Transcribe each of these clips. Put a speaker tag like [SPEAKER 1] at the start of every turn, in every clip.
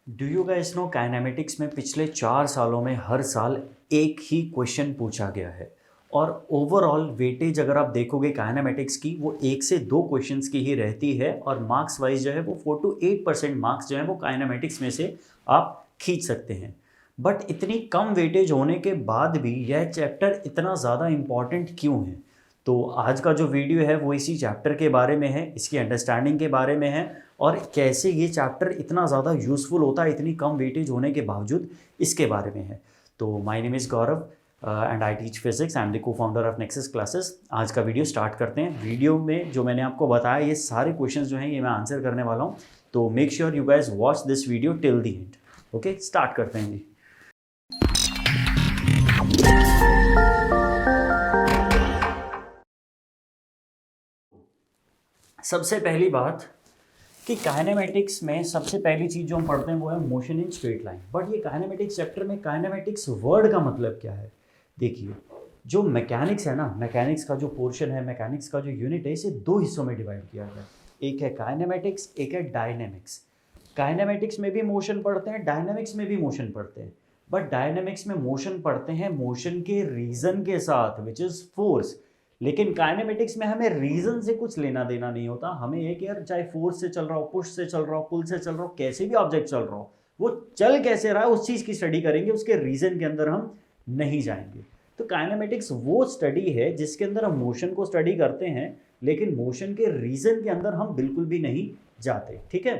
[SPEAKER 1] Do you guys know kinematics में पिछले 4 सालों में हर साल एक ही क्वेश्चन पूछा गया है और ओवरऑल वेटेज अगर आप देखोगे काइनेमेटिक्स की वो 1 से 2 क्वेश्चंस की ही रहती है और मार्क्स वाइज जो है वो 4 to 8% मार्क्स जो है वो काइनेमेटिक्स में से आप खींच सकते हैं। बट इतनी कम वेटेज होने के बाद भी यह चैप्टर इतना ज़्यादा इम्पॉर्टेंट क्यों है? तो आज का जो वीडियो है वो इसी चैप्टर के बारे में है, इसकी अंडरस्टैंडिंग के बारे में है और कैसे ये चैप्टर इतना ज़्यादा यूज़फुल होता है इतनी कम वेटेज होने के बावजूद, इसके बारे में है। तो my name is Gaurav and I teach physics. I am the को फाउंडर ऑफ नेक्सस क्लासेस। आज का वीडियो स्टार्ट करते हैं। वीडियो में जो मैंने आपको बताया ये सारे क्वेश्चंस जो हैं ये मैं आंसर करने वाला हूँ, तो make sure you guys watch this video till the end. Okay, start करते हैं जी। सबसे पहली बात कि काइनेमेटिक्स में सबसे पहली चीज़ जो हम पढ़ते हैं वो है motion in straight line. But ये काइनेमेटिक्स चैप्टर में काइनेमेटिक्स वर्ड का मतलब क्या है? देखिए, जो मैकेनिक्स है ना, मैकेनिक्स का जो पोर्शन है, मैकेनिक्स का जो यूनिट है, इसे 2 हिस्सों में डिवाइड किया गया है। एक है काइनेमेटिक्स, एक है डायनेमिक्स। काइनेमेटिक्स में भी मोशन पढ़ते हैं, डायनेमिक्स में भी मोशन पढ़ते हैं। बट डायनेमिक्स में मोशन पढ़ते हैं मोशन के रीज़न के साथ, विच इज़ फोर्स। लेकिन काइनेमेटिक्स में हमें रीजन से कुछ लेना देना नहीं होता। हमें एक यार चाहे फोर्स से चल रहा हो, पुश से चल रहा हो, पुल से चल रहा हो, कैसे भी ऑब्जेक्ट चल रहा हो, वो चल कैसे रहा है उस चीज़ की स्टडी करेंगे, उसके रीजन के अंदर हम नहीं जाएंगे। तो काइनेमेटिक्स वो स्टडी है जिसके अंदर हम मोशन को स्टडी करते हैं लेकिन मोशन के रीजन के अंदर हम बिल्कुल भी नहीं जाते। ठीक है,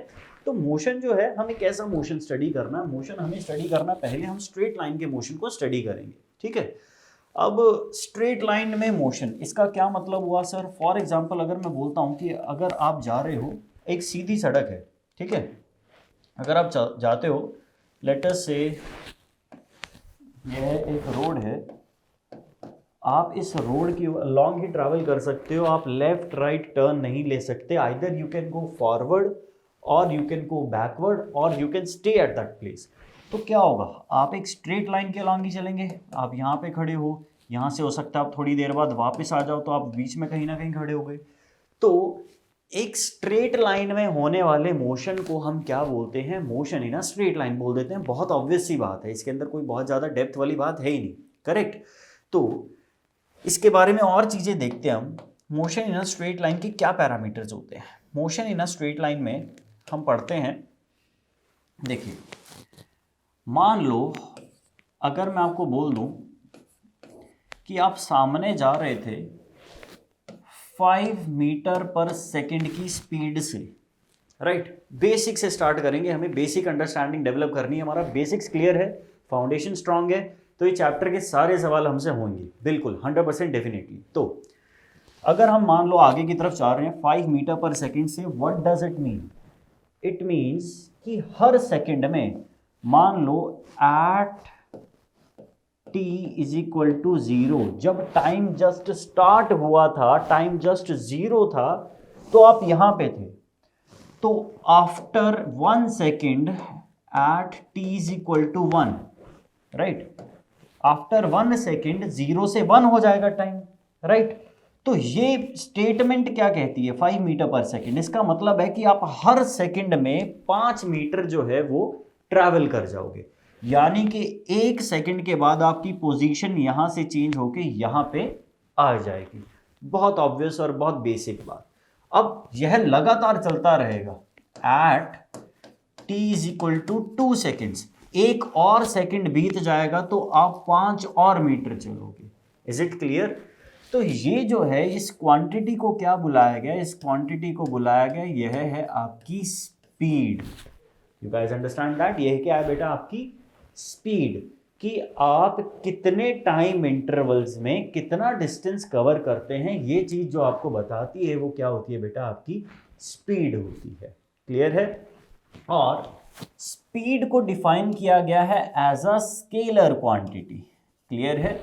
[SPEAKER 1] तो मोशन जो है, हमें कैसा मोशन स्टडी करना है? मोशन हमें स्टडी करना, पहले हम स्ट्रेट लाइन के मोशन को स्टडी करेंगे। ठीक है, अब स्ट्रेट लाइन में मोशन, इसका क्या मतलब हुआ सर? फॉर एग्जांपल अगर मैं बोलता हूँ कि अगर आप जा रहे हो, एक सीधी सड़क है, ठीक है, अगर आप जाते हो, लेट अस से यह एक रोड है, आप इस रोड की लॉन्ग ही ट्रैवल कर सकते हो, आप लेफ्ट राइट टर्न नहीं ले सकते। Either you can go forward और यू कैन गो बैकवर्ड और you can stay at that place. तो क्या होगा, आप एक स्ट्रेट लाइन के अलॉन्ग ही चलेंगे। आप यहाँ पे खड़े हो, यहाँ से हो सकता है आप थोड़ी देर बाद वापस आ जाओ, तो आप बीच में कहीं ना कहीं खड़े हो गए। तो एक स्ट्रेट लाइन में होने वाले मोशन को हम क्या बोलते हैं? Motion in a straight line बोल देते हैं। बहुत ऑब्वियस सी बात है, इसके अंदर कोई बहुत ज़्यादा डेप्थ वाली बात है ही नहीं। करेक्ट। तो इसके बारे में और चीज़ें देखते हैं हम। Motion in a straight line के क्या पैरामीटर्स होते हैं? Motion in a straight line में हम पढ़ते हैं, देखिए, मान लो अगर मैं आपको बोल दूं कि आप सामने जा रहे थे 5 मीटर पर सेकंड की स्पीड से, राइट। बेसिक से स्टार्ट करेंगे, हमें बेसिक अंडरस्टैंडिंग डेवलप करनी है। हमारा बेसिक्स क्लियर है, फाउंडेशन स्ट्रांग है, तो ये चैप्टर के सारे सवाल हमसे होंगे बिल्कुल 100% डेफिनेटली। तो अगर हम मान लो आगे की तरफ जा रहे हैं 5 मीटर पर सेकंड से, what does it mean? It means कि हर सेकंड में मान लो at t is equal to 0, जब टाइम जस्ट स्टार्ट हुआ था, टाइम जस्ट 0 था, तो आप यहां पे थे। तो after 1 second at t is equal to 1, right, after 1 second 0 से 1 हो जाएगा टाइम, राइट। तो ये स्टेटमेंट क्या कहती है? 5 मीटर पर सेकेंड, इसका मतलब है कि आप हर सेकेंड में 5 मीटर जो है वो ट्रैवल कर जाओगे, यानी कि 1 सेकेंड के बाद आपकी पोजीशन यहां से चेंज होके यहां पे आ जाएगी। बहुत ऑब्वियस और बहुत बेसिक बात। अब यह लगातार चलता रहेगा at t is equal to 2 seconds. एक और सेकेंड बीत जाएगा तो आप 5 और मीटर चलोगे। Is it clear? तो ये जो है, इस क्वांटिटी को क्या बुलाया गया? इस क्वांटिटी को बुलाया गया, यह है आपकी speed. You guys understand that? यह क्या है बेटा? आपकी स्पीड, कि आप कितने टाइम इंटरवल्स में कितना डिस्टेंस कवर करते हैं, ये चीज जो आपको बताती है वो क्या होती है बेटा? आपकी स्पीड होती है। क्लियर है? और स्पीड को डिफाइन किया गया है as a scalar quantity. Clear है?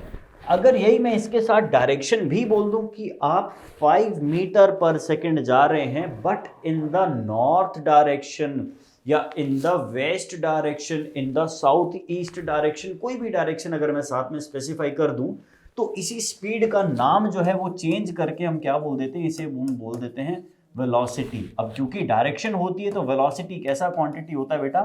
[SPEAKER 1] अगर यही मैं इसके साथ डायरेक्शन भी बोल दूं कि आप 5 मीटर पर सेकंड जा रहे हैं but in the north direction या in the west direction, in the south east direction, कोई भी डायरेक्शन अगर मैं साथ में स्पेसिफाई कर दूं, तो इसी स्पीड का नाम जो है वो चेंज करके हम क्या बोल देते हैं? इसे हम बोल देते हैं वेलोसिटी। अब क्योंकि डायरेक्शन होती है तो वेलोसिटी कैसा क्वांटिटी होता है बेटा,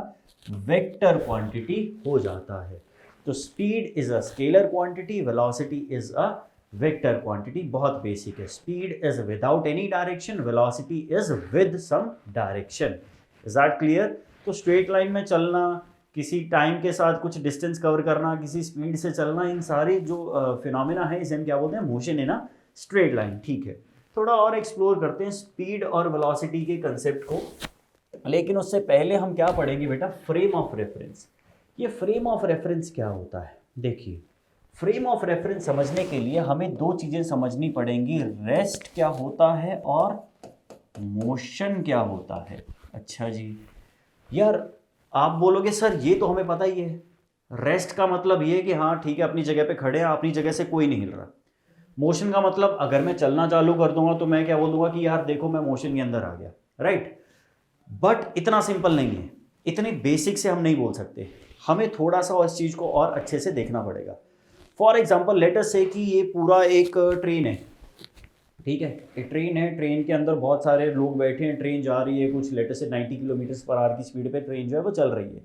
[SPEAKER 1] वेक्टर क्वांटिटी हो जाता है। तो speed is a scalar quantity, velocity is a vector quantity. बहुत बेसिक है। Speed is without any direction, velocity is with some direction. Is that clear? तो स्ट्रेट लाइन में चलना, किसी टाइम के साथ कुछ डिस्टेंस कवर करना, किसी स्पीड से चलना, इन सारी जो फिनोमेना है इसे हम क्या बोलते हैं, motion in a straight line. ठीक है, थोड़ा और एक्सप्लोर करते हैं स्पीड और वेलोसिटी के कंसेप्ट को, लेकिन उससे पहले हम क्या पढ़ेंगे बेटा, फ्रेम ऑफ रेफरेंस। ये फ्रेम ऑफ रेफरेंस क्या होता है? देखिए, फ्रेम ऑफ रेफरेंस समझने के लिए हमें दो चीज़ें समझनी पड़ेंगी, रेस्ट क्या होता है और मोशन क्या होता है। अच्छा जी, यार आप बोलोगे सर ये तो हमें पता ही है, रेस्ट का मतलब ये है कि हाँ ठीक है अपनी जगह पे खड़े हैं, अपनी जगह से कोई नहीं हिल रहा। मोशन का मतलब अगर मैं चलना चालू कर दूंगा तो मैं क्या बोल दूंगा कि यार देखो मैं मोशन के अंदर आ गया, राइट। बट इतना सिंपल नहीं है, इतने बेसिक से हम नहीं बोल सकते, हमें थोड़ा सा इस चीज़ को और अच्छे से देखना पड़ेगा। फॉर एग्जाम्पल लेट अस से कि ये पूरा एक ट्रेन है, ठीक है, ये ट्रेन है, ट्रेन के अंदर बहुत सारे लोग बैठे हैं, ट्रेन जा रही है कुछ लेट अस से 90 किलोमीटर पर आवर की स्पीड पे ट्रेन जो है वो चल रही है।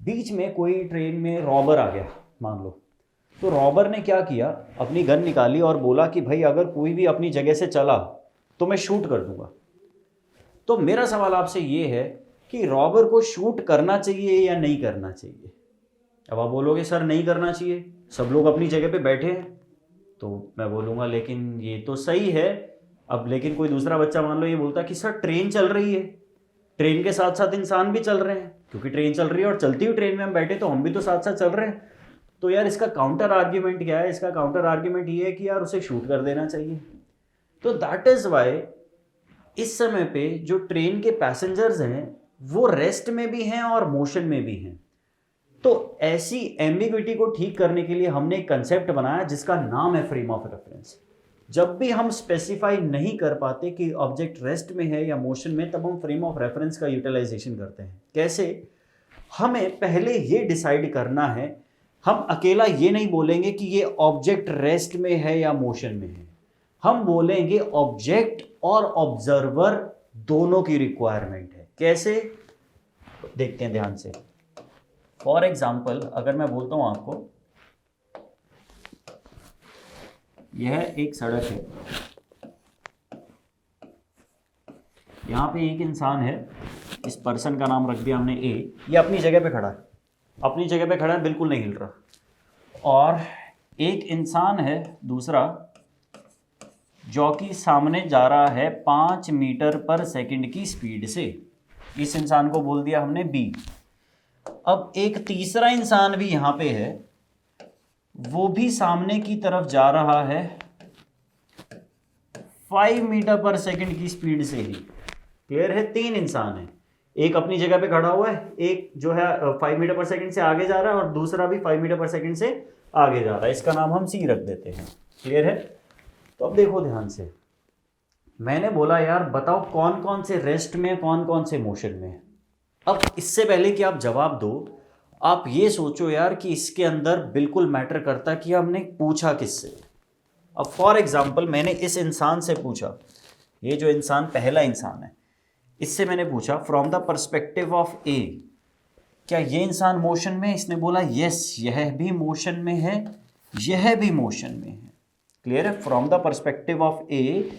[SPEAKER 1] बीच में कोई ट्रेन में रॉबर आ गया मान लो, तो रॉबर ने क्या किया, अपनी गन निकाली और बोला कि भाई अगर कोई भी अपनी जगह से चला तो मैं शूट कर दूंगा। तो मेरा सवाल आपसे ये है कि रॉबर को शूट करना चाहिए या नहीं करना चाहिए? अब आप बोलोगे सर नहीं करना चाहिए, सब लोग अपनी जगह पे बैठे हैं। तो मैं बोलूँगा लेकिन ये तो सही है। अब लेकिन कोई दूसरा बच्चा मान लो ये बोलता कि सर ट्रेन चल रही है, ट्रेन के साथ साथ इंसान भी चल रहे हैं, क्योंकि ट्रेन चल रही है और चलती हुई ट्रेन में हम बैठे तो हम भी तो साथ साथ चल रहे हैं। तो यार इसका काउंटर आर्ग्यूमेंट क्या है? इसका काउंटर आर्ग्यूमेंट ये है कि यार उसे शूट कर देना चाहिए। तो दैट इज़ वाई इस समय पे जो ट्रेन के पैसेंजर्स हैं वो रेस्ट में भी हैं और मोशन में भी हैं। तो ऐसी एम्बिग्विटी को ठीक करने के लिए हमने एक कंसेप्ट बनाया जिसका नाम है फ्रेम ऑफ रेफरेंस। जब भी हम स्पेसिफाई नहीं कर पाते कि ऑब्जेक्ट रेस्ट में है या मोशन में, तब हम फ्रेम ऑफ रेफरेंस का यूटिलाइजेशन करते हैं। कैसे? हमें पहले ये डिसाइड करना है, हम अकेला ये नहीं बोलेंगे कि ये ऑब्जेक्ट रेस्ट में है या मोशन में है, हम बोलेंगे ऑब्जेक्ट और ऑब्जर्वर दोनों की रिक्वायरमेंट है। कैसे? देखते हैं ध्यान से। फॉर एग्जाम्पल अगर मैं बोलता हूं आपको यह एक सड़क है, यहां पे एक इंसान है, इस पर्सन का नाम रख दिया हमने ए, ये अपनी जगह पे खड़ा है, अपनी जगह पे खड़ा है, बिल्कुल नहीं हिल रहा। और एक इंसान है दूसरा जो कि सामने जा रहा है 5 मीटर पर सेकंड की स्पीड से, इस इंसान को बोल दिया हमने बी। अब एक तीसरा इंसान भी यहाँ पे है, वो भी सामने की तरफ जा रहा है 5 मीटर पर सेकंड की स्पीड से ही। क्लियर है? 3 इंसान है, एक अपनी जगह पे खड़ा हुआ है, एक जो है 5 मीटर पर सेकंड से आगे जा रहा है और दूसरा भी 5 मीटर पर सेकंड से आगे जा रहा है। इसका नाम हम सी रख देते हैं। क्लियर है? तो अब देखो ध्यान से, मैंने बोला यार बताओ कौन कौन से रेस्ट में, कौन कौन से मोशन में। अब इससे पहले कि आप जवाब दो, आप ये सोचो यार कि इसके अंदर बिल्कुल मैटर करता कि हमने पूछा किससे। अब फॉर एग्जांपल मैंने इस इंसान से पूछा, ये जो इंसान पहला इंसान है, इससे मैंने पूछा from the perspective of A, क्या ये इंसान मोशन में है? इसने बोला यस, यह भी मोशन में है, यह भी मोशन में है। क्लियर है? From the perspective of A,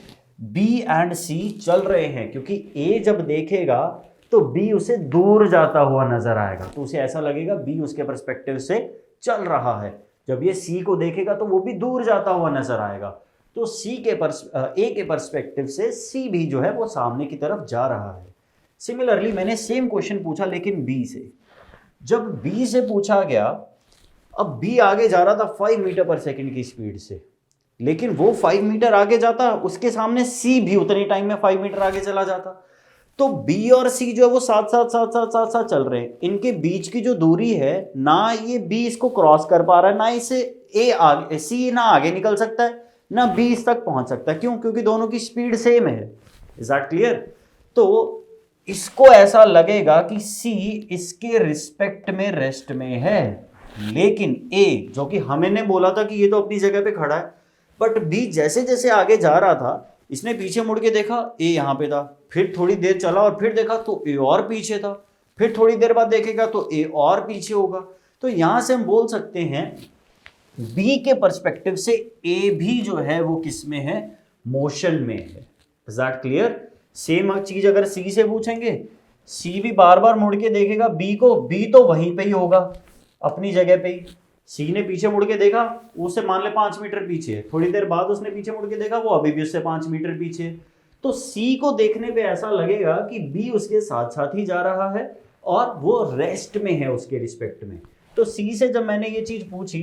[SPEAKER 1] B and C चल रहे हैं, क्योंकि ए जब देखेगा तो बी उसे दूर जाता हुआ नजर आएगा, तो उसे ऐसा लगेगा बी उसके पर्सपेक्टिव से चल रहा है। जब ये सी को देखेगा तो वो भी दूर जाता हुआ नजर आएगा, तो ए के पर्सपेक्टिव से सी भी जो है वो सामने की तरफ जा रहा है। सिमिलरली मैंने सेम क्वेश्चन पूछा लेकिन बी से। जब बी से पूछा गया, अब बी आगे जा रहा था 5 मीटर पर सेकंड की स्पीड से, लेकिन वो 5 मीटर आगे जाता, उसके सामने सी भी उतने टाइम में 5 मीटर आगे चला जाता। तो बी और सी जो है वो साथ साथ साथ साथ साथ साथ चल रहे हैं। इनके बीच की जो दूरी है, ना ये बी इसको क्रॉस कर पा रहा है, ना इसे ए आगे, सी ना आगे निकल सकता है, ना बी इस तक पहुंच सकता है। क्यों? क्योंकि दोनों की स्पीड सेम है। Is that clear? तो इसको ऐसा लगेगा कि सी इसके रिस्पेक्ट में रेस्ट में है, लेकिन ए जो कि हमने बोला था कि ये तो अपनी जगह पे खड़ा है, बट बी जैसे जैसे आगे जा रहा था इसने पीछे मुड़ के देखा, ए यहाँ पे था, फिर थोड़ी देर चला और फिर देखा तो ए और पीछे था, फिर थोड़ी देर बाद देखेगा तो ए और पीछे होगा। तो यहाँ से हम बोल सकते हैं बी के पर्सपेक्टिव से ए भी जो है वो किस में है, मोशन में है। Is that clear? सेम चीज अगर सी से पूछेंगे, सी भी बार बार मुड़ के देखेगा बी को, बी तो वहीं पे ही होगा अपनी जगह पे ही। सी ने पीछे मुड़ के देखा, उससे मान ले 5 मीटर पीछे है, थोड़ी देर बाद उसने पीछे मुड़ के देखा, वो अभी भी उससे 5 मीटर पीछे है। तो सी को देखने पे ऐसा लगेगा कि बी उसके साथ साथ ही जा रहा है और वो रेस्ट में है उसके रिस्पेक्ट में। तो सी से जब मैंने ये चीज पूछी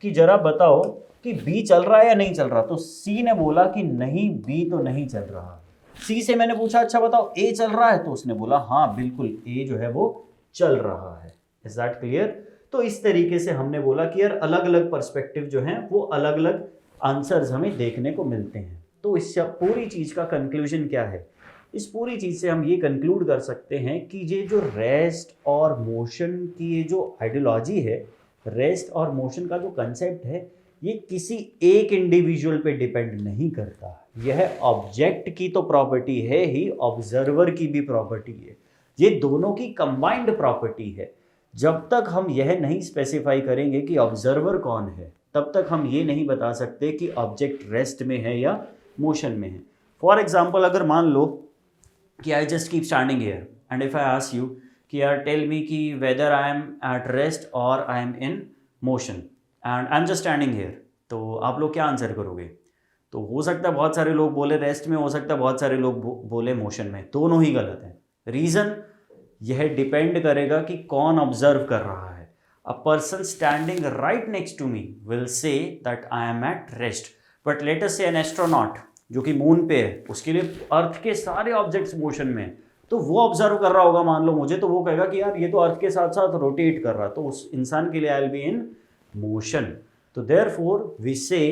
[SPEAKER 1] कि जरा बताओ कि बी चल रहा है या नहीं चल रहा, तो सी ने बोला कि नहीं, बी तो नहीं चल रहा। सी से मैंने पूछा अच्छा बताओ ए चल रहा है, तो उसने बोला हाँ बिल्कुल ए जो है वो चल रहा है। Is that clear? तो इस तरीके से हमने बोला कि यार अलग अलग पर्सपेक्टिव जो हैं वो अलग अलग आंसर्स हमें देखने को मिलते हैं। तो इस पूरी चीज़ का कंक्लूजन क्या है? इस पूरी चीज़ से हम ये कंक्लूड कर सकते हैं कि ये जो रेस्ट और मोशन की ये जो आइडियोलॉजी है, रेस्ट और मोशन का जो कंसेप्ट है, ये किसी एक इंडिविजुअल पे डिपेंड नहीं करता। यह ऑब्जेक्ट की तो प्रॉपर्टी है ही, ऑब्जर्वर की भी प्रॉपर्टी है, ये दोनों की कंबाइंड प्रॉपर्टी है। जब तक हम यह नहीं स्पेसिफाई करेंगे कि ऑब्जर्वर कौन है, तब तक हम ये नहीं बता सकते कि ऑब्जेक्ट रेस्ट में है या मोशन में है। फॉर एग्जाम्पल अगर मान लो कि I just keep standing here and if I ask you कि यार टेल मी कि whether I am at rest और I am in motion and I am just standing here, तो आप लोग क्या आंसर करोगे? तो हो सकता है बहुत सारे लोग बोले रेस्ट में, हो सकता है बहुत सारे लोग बोले मोशन में। दोनों ही गलत हैं। रीज़न यह डिपेंड करेगा कि कौन ऑब्जर्व कर रहा है। A person standing right next to me will say that I am at rest, but let us say an astronaut जो कि मून पे है, उसके लिए अर्थ के सारे ऑब्जेक्ट्स मोशन में हैं, तो वो ऑब्जर्व कर रहा होगा मान लो मुझे, तो वो कहेगा कि यार ये तो अर्थ के साथ साथ रोटेट कर रहा है, तो उस इंसान के लिए I will be in motion. तो देयरफॉर वी से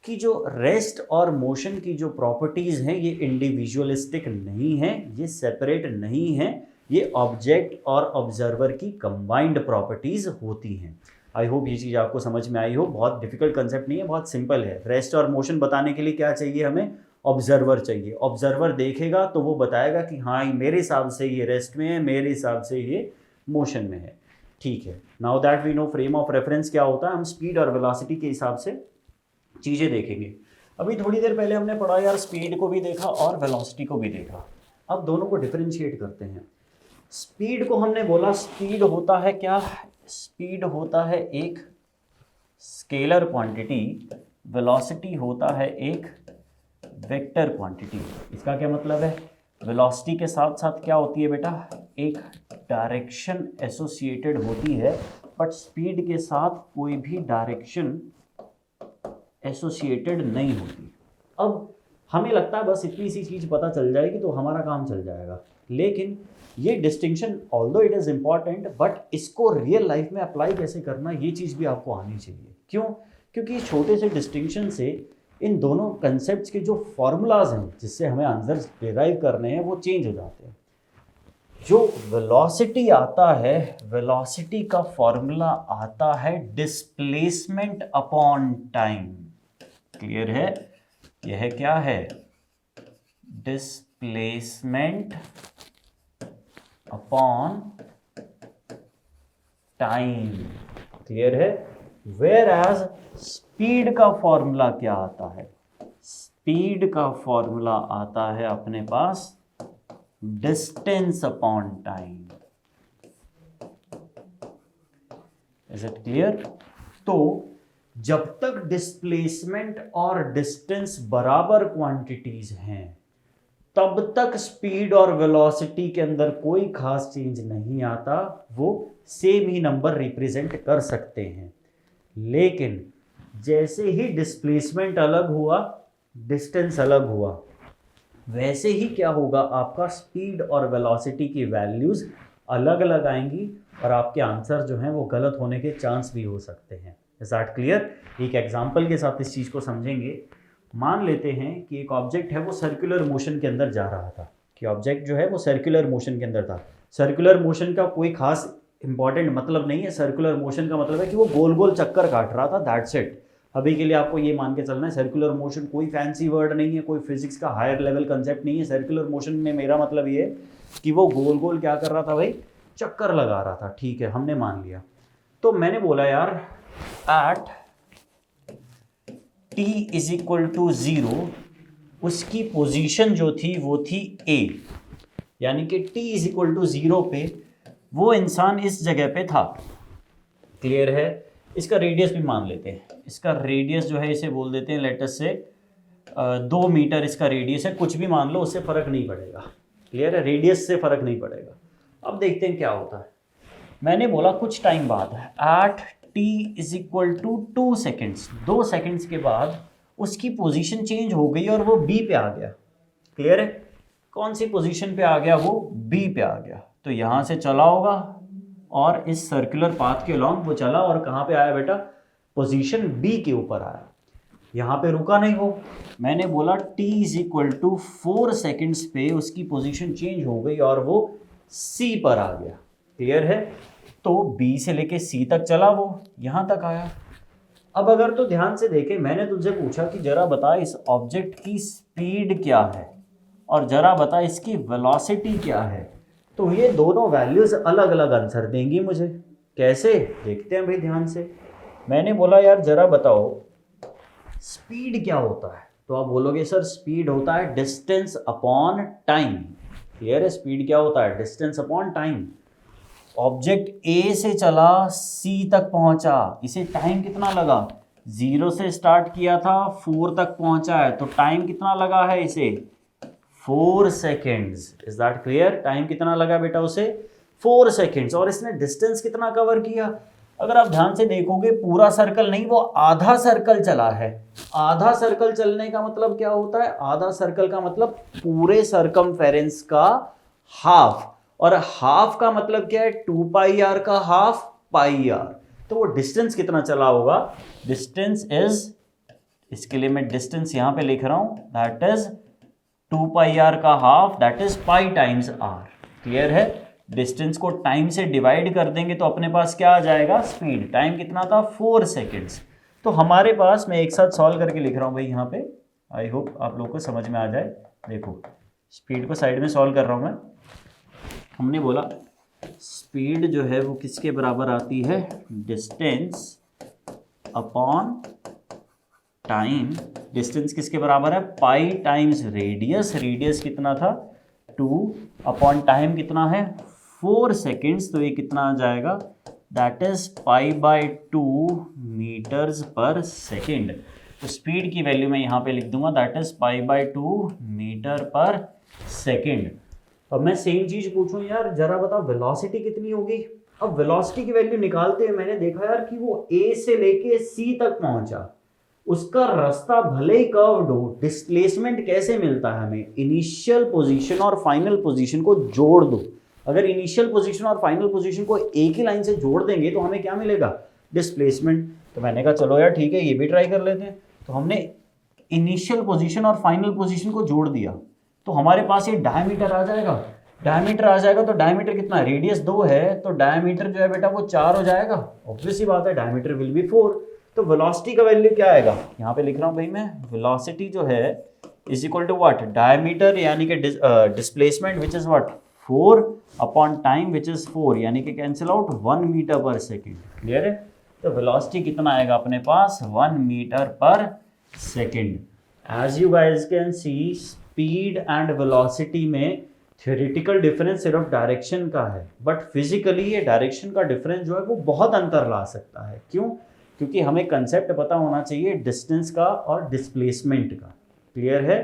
[SPEAKER 1] कि जो रेस्ट और मोशन की जो प्रॉपर्टीज़ हैं ये इंडिविजुअलिस्टिक नहीं है, ये सेपरेट नहीं है, ये ऑब्जेक्ट और ऑब्जर्वर की कंबाइंड प्रॉपर्टीज़ होती हैं। आई होप ये चीज़ आपको समझ में आई हो। बहुत डिफिकल्ट कंसेप्ट नहीं है, बहुत सिंपल है। रेस्ट और मोशन बताने के लिए क्या चाहिए हमें? ऑब्जर्वर चाहिए। ऑब्जर्वर देखेगा तो वो बताएगा कि हाँ मेरे हिसाब से ये रेस्ट में है, मेरे हिसाब से ये मोशन में है। ठीक है, now that we know frame of reference क्या होता है, हम स्पीड और वेलोसिटी के हिसाब से चीज़ें देखेंगे। अभी थोड़ी देर पहले हमने पढ़ा यार, स्पीड को भी देखा और वेलोसिटी को भी देखा। अब दोनों को डिफरेंशिएट करते हैं। स्पीड को हमने बोला स्पीड होता है क्या? स्पीड होता है एक स्केलर क्वांटिटी, वेलोसिटी होता है एक वेक्टर क्वांटिटी। इसका क्या मतलब है? वेलोसिटी के साथ साथ क्या होती है बेटा? एक डायरेक्शन एसोसिएटेड होती है, बट स्पीड के साथ कोई भी डायरेक्शन एसोसिएटेड नहीं होती। अब हमें लगता है बस इतनी सी चीज़ पता चल जाएगी तो हमारा काम चल जाएगा, लेकिन ये distinction although it is important, but इसको रियल लाइफ में अप्लाई कैसे करना ये चीज़ भी आपको आनी चाहिए। क्यों? क्योंकि छोटे से डिस्टिंक्शन से इन दोनों कंसेप्ट्स के जो फॉर्मूलाज हैं जिससे हमें आंसर डिराइव करने हैं वो चेंज हो जाते हैं। जो वेलोसिटी आता है, वेलोसिटी का फॉर्मूला आता है डिस्प्लेसमेंट अपॉन टाइम। क्लियर है? यह क्या है? Displacement upon time. क्लियर है? वेयर एज स्पीड का फॉर्मूला क्या आता है? स्पीड का फॉर्मूला आता है अपने पास distance upon time. Is it clear? तो जब तक डिस्प्लेसमेंट और डिस्टेंस बराबर क्वांटिटीज हैं तब तक स्पीड और वेलोसिटी के अंदर कोई खास चेंज नहीं आता, वो सेम ही नंबर रिप्रेजेंट कर सकते हैं। लेकिन जैसे ही डिस्प्लेसमेंट अलग हुआ, डिस्टेंस अलग हुआ, वैसे ही क्या होगा, आपका स्पीड और वेलोसिटी की वैल्यूज अलग अलग आएंगी और आपके आंसर जो हैं वो गलत होने के चांस भी हो सकते हैं। Is that clear? एक एग्जांपल के साथ इस चीज़ को समझेंगे। मान लेते हैं कि एक ऑब्जेक्ट है वो सर्कुलर मोशन के अंदर जा रहा था, कि ऑब्जेक्ट जो है वो सर्कुलर मोशन के अंदर था। सर्कुलर मोशन का कोई खास इंपॉर्टेंट मतलब नहीं है। सर्कुलर मोशन का मतलब है कि वो गोल गोल चक्कर काट रहा था, दैट्स इट। अभी के लिए आपको ये मान के चलना है सर्कुलर मोशन कोई फैंसी वर्ड नहीं है, कोई फिजिक्स का हायर लेवल कंसेप्ट नहीं है। सर्कुलर मोशन में मेरा मतलब ये है कि वो गोल गोल क्या कर रहा था भाई, चक्कर लगा रहा था। ठीक है, हमने मान लिया। तो मैंने बोला यार at t is equal to 0 उसकी पोजीशन जो थी वो थी a, यानी कि t इज इक्वल टू 0 पे वो इंसान इस जगह पे था। क्लियर है? इसका रेडियस भी मान लेते हैं। इसका रेडियस जो है इसे बोल देते हैं लेटस से 2 मीटर इसका रेडियस है, कुछ भी मान लो, उससे फ़र्क नहीं पड़ेगा। क्लियर है? रेडियस से फ़र्क नहीं पड़ेगा। अब देखते हैं क्या होता है। मैंने बोला कुछ टाइम बाद at t is equal to 2 seconds, 2 seconds के बाद उसकी पोजीशन चेंज हो गई और वो b पे आ गया। क्लियर है? कौन सी पोजीशन पे आ गया? वो b पे आ गया। तो यहाँ से चला होगा और इस सर्कुलर पाथ के अलॉन्ग वो चला और कहाँ पे आया बेटा? पोजीशन b के ऊपर आया। यहाँ पे रुका नहीं वो। मैंने बोला t is equal to 4 seconds पे उसकी पोजीशन चेंज हो गई और वो c पर आ गया। क्लियर है? तो B से लेके C तक चला, वो यहाँ तक आया। अब अगर तो ध्यान से देखे, मैंने तुझसे पूछा कि जरा बता इस ऑब्जेक्ट की स्पीड क्या है और जरा बता इसकी वेलोसिटी क्या है, तो ये दोनों वैल्यूज अलग अलग आंसर देंगी मुझे। कैसे? देखते हैं भाई ध्यान से। मैंने बोला यार जरा बताओ स्पीड क्या होता है, तो आप बोलोगे सर स्पीड होता है डिस्टेंस अपॉन टाइम। क्लियर है? स्पीड क्या होता है? Distance upon time. Object A से चला C तक पहुंचा, इसे टाइम कितना लगा? 0 से स्टार्ट किया था 4 तक पहुंचा है, तो टाइम कितना लगा है इसे? 4 seconds. Is that clear? Time कितना लगा बेटा उसे? 4 सेकेंड्स। और इसने डिस्टेंस कितना कवर किया? अगर आप ध्यान से देखोगे पूरा सर्कल नहीं, वो आधा सर्कल चला है। आधा सर्कल चलने का मतलब क्या होता है? आधा सर्कल का मतलब पूरे सरकमफेरेंस का हाफ, और हाफ का मतलब क्या है? 2 पाई आर का हाफ पाई आर। तो वो डिस्टेंस कितना चला होगा? डिस्टेंस इज, इसके लिए मैं डिस्टेंस यहां पे लिख रहा हूं, दैट इज 2 पाई आर का half, that is pi times r. Clear है? डिस्टेंस को टाइम से डिवाइड कर देंगे तो अपने पास क्या आ जाएगा? स्पीड। टाइम कितना था? 4 सेकेंड्स। तो हमारे पास, मैं एक साथ सॉल्व करके लिख रहा हूं भाई यहाँ पे, आई होप आप लोग को समझ में आ जाए। देखो स्पीड को साइड में सॉल्व कर रहा हूं मैं। हमने बोला स्पीड जो है वो किसके बराबर आती है? Distance upon time. डिस्टेंस किसके बराबर है? पाई टाइम्स रेडियस। रेडियस कितना था? 2 अपॉन टाइम कितना है? 4 सेकेंड्स। तो ये कितना आ जाएगा? That is pi by 2 metres per second. तो स्पीड की वैल्यू मैं यहाँ पे लिख दूंगा, that is pi by 2 metre पर सेकेंड। अब मैं सेम चीज पूछूं यार जरा बता वेलोसिटी कितनी होगी? अब वेलोसिटी की वैल्यू निकालते हैं, मैंने देखा यार कि वो A से लेके C तक पहुंचा, उसका रास्ता भले ही कर्व्ड हो, डिस्प्लेसमेंट कैसे मिलता है हमें? इनिशियल पोजीशन और फाइनल पोजीशन को जोड़ दो। अगर इनिशियल पोजीशन और फाइनल पोजीशन को एक ही लाइन से जोड़ देंगे तो हमें क्या मिलेगा? डिस्प्लेसमेंट। तो मैंने कहा चलो यार ठीक है, ये भी ट्राई कर लेते हैं। तो हमने इनिशियल पोजीशन और फाइनल पोजीशन को जोड़ दिया, तो हमारे पास ये डायमीटर आ जाएगा। डायमीटर आ जाएगा तो डायमीटर कितना है? रेडियस 2 है, तो डायमीटर जो है बेटा वो 4 हो जाएगा। ऑब्वियस ही बात है, डायमीटर विल बी 4। तो वेलोसिटी का वैल्यू क्या आएगा? यहाँ पे लिख रहा हूँ भाई मैं, वेलोसिटी जो है is equal to what? Diameter यानी कि displacement which is what? 4 upon time which is 4, यानी कि कैंसिल आउट 1 मीटर पर सेकेंड। क्लियर है? तो वेलोसिटी कितना आएगा अपने पास? 1 मीटर पर second. As you guys can see, speed and velocity में थ्योरेटिकल डिफरेंस सिर्फ डायरेक्शन का है, बट फिजिकली ये डायरेक्शन का डिफरेंस जो है वो बहुत अंतर ला सकता है। क्यों? क्योंकि हमें कंसेप्ट पता होना चाहिए डिस्टेंस का और डिस्प्लेसमेंट का। क्लियर है?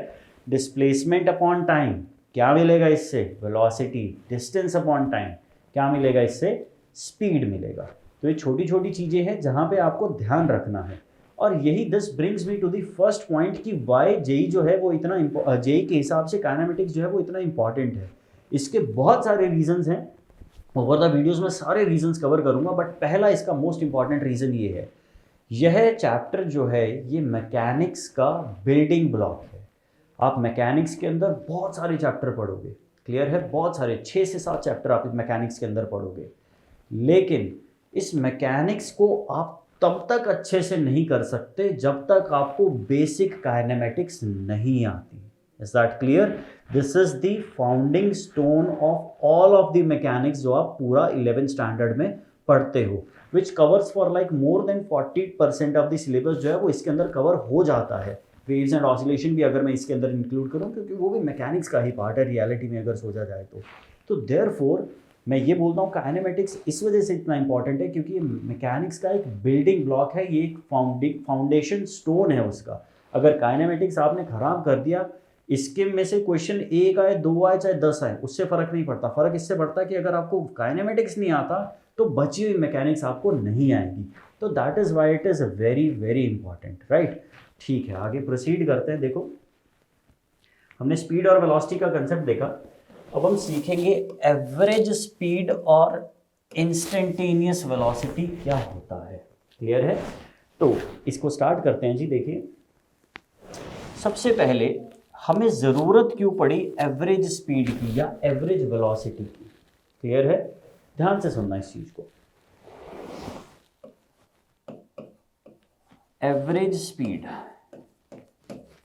[SPEAKER 1] डिस्प्लेसमेंट अपॉन टाइम क्या मिलेगा इससे? वेलोसिटी। डिस्टेंस अपॉन टाइम क्या मिलेगा इससे? स्पीड मिलेगा। तो ये छोटी छोटी चीज़ें हैं जहाँ पे आपको ध्यान रखना है। और यही this brings me to the first point कि वाई जेई जो है वो इतना, जेई के हिसाब से काइनेमेटिक्स जो है वो इतना इंपॉर्टेंट है। इसके बहुत सारे रीजंस हैं, ओवर द वीडियोस में सारे रीजंस कवर करूंगा, बट पहला इसका मोस्ट इंपॉर्टेंट रीज़न ये है, यह चैप्टर जो है ये मैकेनिक्स का बिल्डिंग ब्लॉक है। आप मैकेनिक्स के अंदर बहुत सारे चैप्टर पढ़ोगे। क्लियर है? बहुत सारे, 6 से 7 चैप्टर आप मैकेनिक्स के अंदर पढ़ोगे, लेकिन इस मैकेनिक्स को आप तब तक अच्छे से नहीं कर सकते जब तक आपको बेसिक काइनेमेटिक्स नहीं आती। Is that clear? This is the founding stone of all of the mechanics जो आप पूरा 11th स्टैंडर्ड में पढ़ते हो, which covers for like more than 40% of the syllabus जो है वो इसके अंदर कवर हो जाता है। वेव्स एंड ऑसिलेशन भी अगर मैं इसके अंदर इंक्लूड करूँ, क्योंकि वो भी मैकेनिक्स का ही पार्ट है रियलिटी में अगर सोचा जाए तो देयरफॉर मैं ये बोलता हूँ काइनेमेटिक्स इस वजह से इतना इंपॉर्टेंट है क्योंकि ये मैकेनिक्स का एक बिल्डिंग ब्लॉक है, ये एक फाउंडेशन स्टोन है उसका। अगर काइनेमेटिक्स आपने खराब कर दिया, इसके में से क्वेश्चन 1 आए 2 आए चाहे 10 आए उससे फ़र्क नहीं पड़ता। फ़र्क इससे पड़ता है कि अगर आपको काइनेमेटिक्स नहीं आता तो बची हुई मैकेनिक्स आपको नहीं आएगी। तो that is why it is very very important, right? ठीक है, आगे प्रोसीड करते हैं। देखो, हमने स्पीड और वेलोसिटी का कंसेप्ट देखा, अब हम सीखेंगे एवरेज स्पीड और इंस्टेंटेनियस वेलोसिटी क्या होता है। क्लियर है? तो इसको स्टार्ट करते हैं जी। देखिए, सबसे पहले हमें ज़रूरत क्यों पड़ी एवरेज स्पीड की या एवरेज वेलोसिटी की? क्लियर है? ध्यान से सुनना इस चीज़ को। एवरेज स्पीड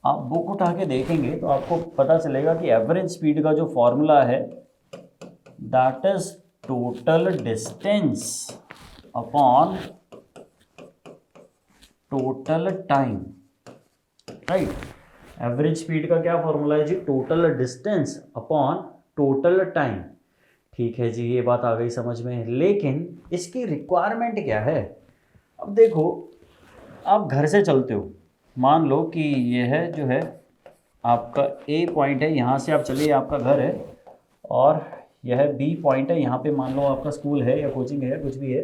[SPEAKER 1] आप बुक उठा के देखेंगे तो आपको पता चलेगा कि एवरेज स्पीड का जो फॉर्मूला है that is total distance upon total time, right? Average speed का क्या फॉर्मूला है जी? Total distance upon total time. ठीक है जी, ये बात आ गई समझ में, लेकिन इसकी रिक्वायरमेंट क्या है? अब देखो, आप घर से चलते हो, मान लो कि ये है जो है आपका ए पॉइंट है, यहाँ से आप चलिए, आपका घर है, और यह बी पॉइंट है, यहाँ पे मान लो आपका स्कूल है या कोचिंग है, कुछ भी है।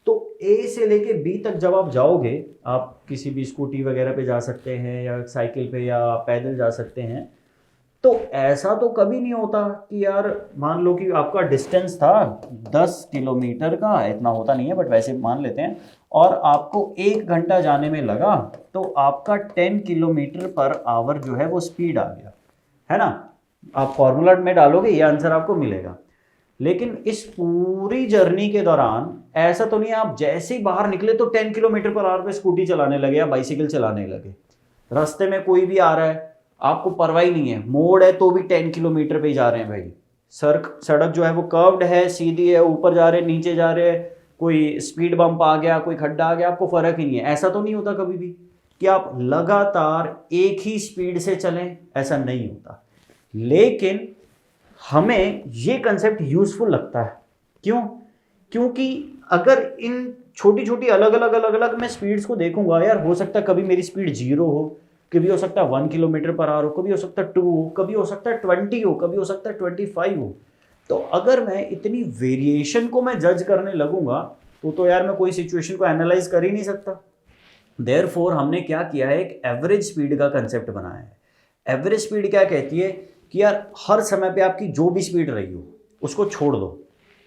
[SPEAKER 1] तो ए से लेके बी तक जब आप जाओगे, आप किसी भी स्कूटी वगैरह पे जा सकते हैं या साइकिल पे या पैदल जा सकते हैं, तो ऐसा तो कभी नहीं होता कि यार मान लो कि आपका डिस्टेंस था 10 किलोमीटर का, इतना होता नहीं है बट वैसे मान लेते हैं, और आपको 1 घंटा जाने में लगा, तो आपका 10 किलोमीटर पर आवर जो है वो स्पीड आ गया, है ना? आप फॉर्मूला में डालोगे ये आंसर आपको मिलेगा। लेकिन इस पूरी जर्नी के दौरान ऐसा तो नहीं है आप जैसे ही बाहर निकले तो 10 किलोमीटर पर आवर पे स्कूटी चलाने लगे या बाइसिकल चलाने लगे। रास्ते में कोई भी आ रहा है, आपको परवाह ही नहीं है, मोड़ है तो भी 10 किलोमीटर पे ही जा रहे हैं भाई। सड़क जो है वो कर्व्ड है, सीधी है, ऊपर जा रहे हैं, नीचे जा रहे हैं, कोई स्पीड बम्प आ गया, कोई खड्डा आ गया, आपको फर्क ही नहीं है। ऐसा तो नहीं होता कभी भी कि आप लगातार एक ही स्पीड से चलें, ऐसा नहीं होता। लेकिन हमें ये कंसेप्ट यूजफुल लगता है। क्यों? क्योंकि अगर इन छोटी छोटी अलग अलग मैं स्पीड्स को देखूंगा, यार हो सकता है कभी मेरी स्पीड 0 हो, कभी हो सकता है 1 किलोमीटर पर आवर हो, कभी हो सकता है 2 हो, कभी हो सकता है 20 हो, कभी हो सकता है 25 हो। तो अगर मैं इतनी वेरिएशन को मैं जज करने लगूंगा तो यार मैं कोई सिचुएशन को एनालाइज कर ही नहीं सकता। देयरफॉर हमने क्या किया है, एक एवरेज स्पीड का कंसेप्ट बनाया है। एवरेज स्पीड क्या कहती है कि यार हर समय पे आपकी जो भी स्पीड रही हो उसको छोड़ दो,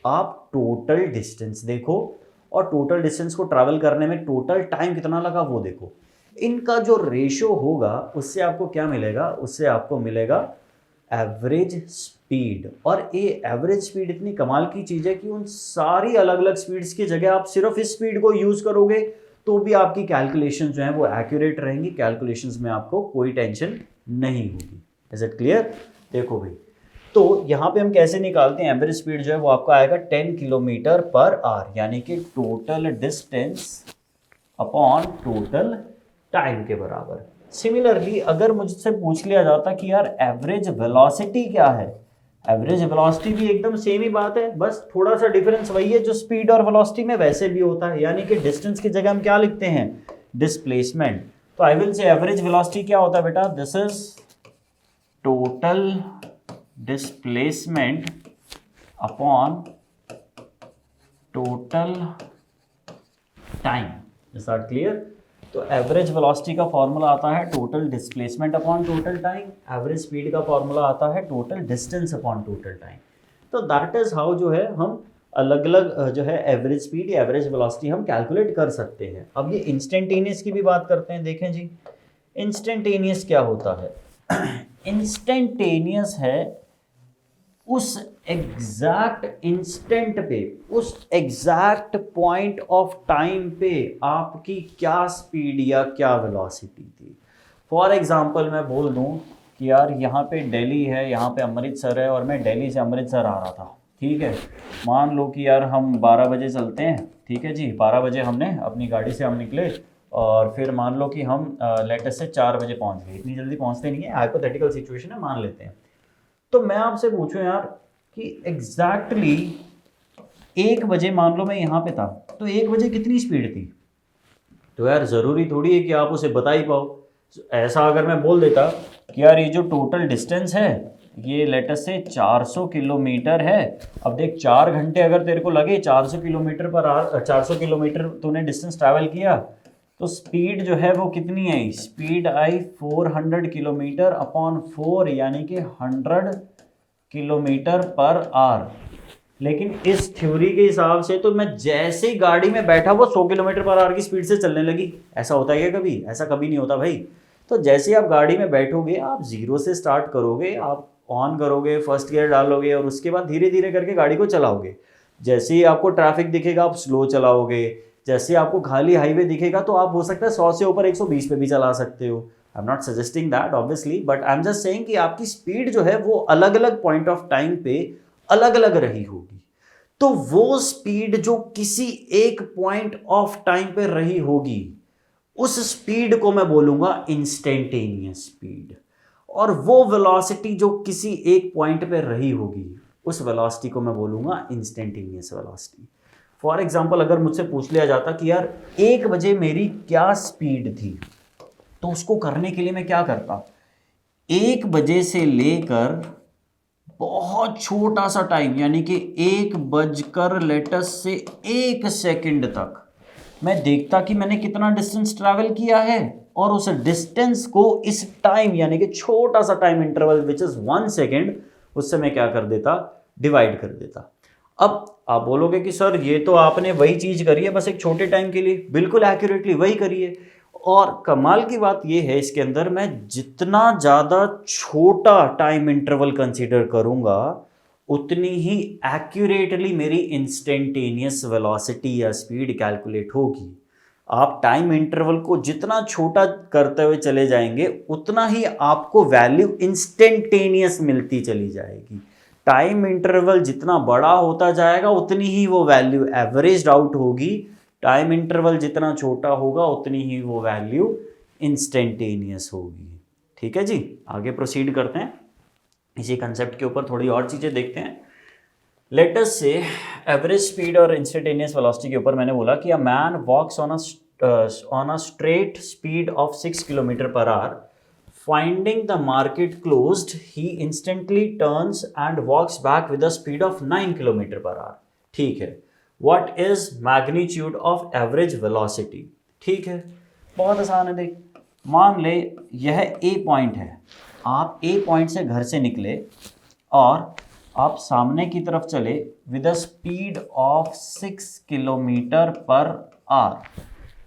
[SPEAKER 1] आप टोटल डिस्टेंस देखो, और टोटल डिस्टेंस को ट्रैवल करने में टोटल टाइम कितना लगा वो देखो। इनका जो रेशो होगा उससे आपको क्या मिलेगा? उससे आपको मिलेगा एवरेज स्पीड। और ये एवरेज स्पीड इतनी कमाल की चीज़ है कि उन सारी अलग अलग स्पीड्स की जगह आप सिर्फ इस स्पीड को यूज़ करोगे तो भी आपकी कैलकुलेशन जो है वो एक्यूरेट रहेंगी, कैलकुलेशंस में आपको कोई टेंशन नहीं होगी। Is it clear? देखो भाई, तो यहाँ पे हम कैसे निकालते हैं एवरेज स्पीड जो है वो आपका आएगा 10 किलोमीटर पर आवर, यानी कि total distance upon total time के बराबर। सिमिलरली अगर मुझसे पूछ लिया जाता कि यार एवरेज वेलोसिटी क्या है, एवरेज वेलोसिटी भी एकदम सेम ही बात है, बस थोड़ा सा डिफरेंस वही है जो स्पीड और वेलोसिटी में वैसे भी होता है, यानी कि डिस्टेंस की जगह हम क्या लिखते हैं? डिस्प्लेसमेंट। तो I will say average velocity क्या होता है बेटा? This is total displacement upon total time. Is that clear? तो एवरेज वेलोसिटी का फॉर्मूला आता है total displacement upon total time, average speed का फॉर्मूला आता है total distance upon total time. तो दैट इज हाउ जो है हम अलग अलग जो है एवरेज स्पीड या एवरेज वेलोसिटी हम कैलकुलेट कर सकते हैं। अब ये इंस्टेंटेनियस की भी बात करते हैं। देखें जी, इंस्टेंटेनियस क्या होता है? इंस्टेंटेनियस है उस एग्जैक्ट इंस्टेंट पे, उस एग्जैक्ट पॉइंट ऑफ टाइम पे आपकी क्या स्पीड या क्या वेलोसिटी थी। फॉर एग्जांपल मैं बोल दूं कि यार यहाँ पे दिल्ली है, यहाँ पे अमृतसर है और मैं दिल्ली से अमृतसर आ रहा था, ठीक है। मान लो कि यार हम 12 बजे चलते हैं, ठीक है जी, 12 बजे हमने अपनी गाड़ी से हम निकले और फिर मान लो कि हम लेटेस्ट से 4 बजे पहुँच गए। इतनी जल्दी पहुँचते नहीं है, हाइपोथेटिकल सिचुएशन है, मान लेते हैं। तो मैं आपसे पूछूं यार कि एग्जैक्टली 1 बजे मान लो मैं यहाँ पे था, तो 1 बजे कितनी स्पीड थी। तो यार ज़रूरी थोड़ी है कि आप उसे बता ही पाओ। ऐसा अगर मैं बोल देता कि यार ये जो टोटल डिस्टेंस है ये लेटेस्ट से 400 किलोमीटर है। अब देख 4 घंटे अगर तेरे को लगे 400 किलोमीटर पर आवर, 400 किलोमीटर तूने डिस्टेंस ट्रैवल किया, तो स्पीड जो है वो कितनी आई, स्पीड आई 400 किलोमीटर अपॉन 4 यानी कि 100 किलोमीटर पर आवर। लेकिन इस थ्योरी के हिसाब से तो मैं जैसे ही गाड़ी में बैठा वो 100 किलोमीटर पर आवर की स्पीड से चलने लगी। ऐसा होता है क्या कभी? ऐसा कभी नहीं होता भाई। तो जैसे ही आप गाड़ी में बैठोगे आप जीरो से स्टार्ट करोगे, आप ऑन करोगे, फर्स्ट गियर डालोगे और उसके बाद धीरे धीरे करके गाड़ी को चलाओगे। जैसे ही आपको ट्रैफिक दिखेगा आप स्लो चलाओगे, जैसे आपको खाली हाईवे दिखेगा तो आप हो सकता है 100 से ऊपर 120 पे भी चला सकते हो। I am not suggesting that obviously, but I am just saying कि आपकी स्पीड जो है वो अलग अलग पॉइंट ऑफ टाइम पे अलग अलग रही होगी। तो वो स्पीड जो किसी एक पॉइंट ऑफ टाइम पे रही होगी उस स्पीड को मैं बोलूंगा इंस्टेंटेनियस स्पीड, और वो वेलोसिटी जो किसी एक पॉइंट पे रही होगी उस वेलोसिटी को मैं बोलूंगा इंस्टेंटेनियस वेलोसिटी। फॉर एग्जाम्पल अगर मुझसे पूछ लिया जाता कि यार 1 बजे मेरी क्या स्पीड थी, तो उसको करने के लिए मैं क्या करता, 1 बजे से लेकर बहुत छोटा सा टाइम यानी कि 1:01 तक मैं देखता कि मैंने कितना डिस्टेंस ट्रैवल किया है, और उस डिस्टेंस को इस टाइम यानी कि छोटा सा time interval which is 1 second, उससे मैं क्या कर देता, डिवाइड कर देता। अब आप बोलोगे कि सर ये तो आपने वही चीज करी है बस एक छोटे टाइम के लिए। बिल्कुल एक्यूरेटली वही करी है, और कमाल की बात ये है इसके अंदर मैं जितना ज़्यादा छोटा टाइम इंटरवल कंसीडर करूंगा उतनी ही एक्यूरेटली मेरी इंस्टेंटेनियस वेलोसिटी या स्पीड कैलकुलेट होगी। आप टाइम इंटरवल को जितना छोटा करते हुए चले जाएंगे उतना ही आपको वैल्यू इंस्टेंटेनियस मिलती चली जाएगी। टाइम इंटरवल जितना बड़ा होता जाएगा उतनी ही वो वैल्यू एवरेज्ड आउट होगी। टाइम इंटरवल जितना छोटा होगा उतनी ही वो वैल्यू इंस्टेंटेनियस होगी। ठीक है जी, आगे प्रोसीड करते हैं। इसी कंसेप्ट के ऊपर थोड़ी और चीज़ें देखते हैं। लेट अस से एवरेज स्पीड और इंस्टेंटेनियस वेलोसिटी के ऊपर मैंने बोला कि a man walks on a straight speed of 6 kilometer पर hour, finding the market closed he instantly turns and walks back with a speed of 9 kilometer पर hour. ठीक है, What is magnitude of average velocity? ठीक है, बहुत आसान है। देख, मान ले यह A पॉइंट है, आप A पॉइंट से घर से निकले और आप सामने की तरफ चले with a speed of 6 kilometer per hour.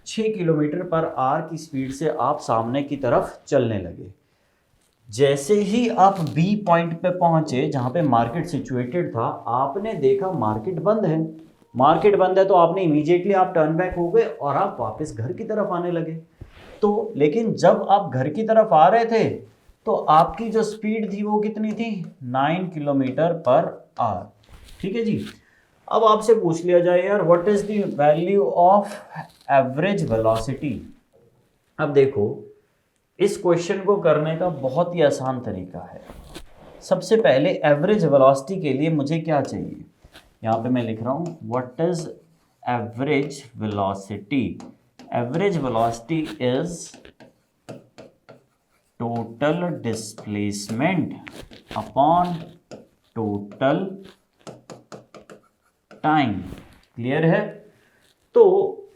[SPEAKER 1] 6 kilometer per hour की स्पीड से आप सामने की तरफ चलने लगे। जैसे ही आप B पॉइंट पे पहुंचे जहां पे मार्केट सिचुएटेड था, आपने देखा मार्केट बंद है। मार्केट बंद है तो आपने इमीडिएटली आप टर्न बैक हो गए और आप वापस घर की तरफ आने लगे। तो लेकिन जब आप घर की तरफ आ रहे थे तो आपकी जो स्पीड थी वो कितनी थी, 9 किलोमीटर पर आवर। ठीक है जी, अब आपसे पूछ लिया जाए यार what is the value of average velocity. अब देखो, इस क्वेश्चन को करने का बहुत ही आसान तरीका है। सबसे पहले एवरेज वेलोसिटी के लिए मुझे क्या चाहिए, यहाँ पे मैं लिख रहा हूँ what is average velocity. Average velocity is total displacement upon total time. Clear है? तो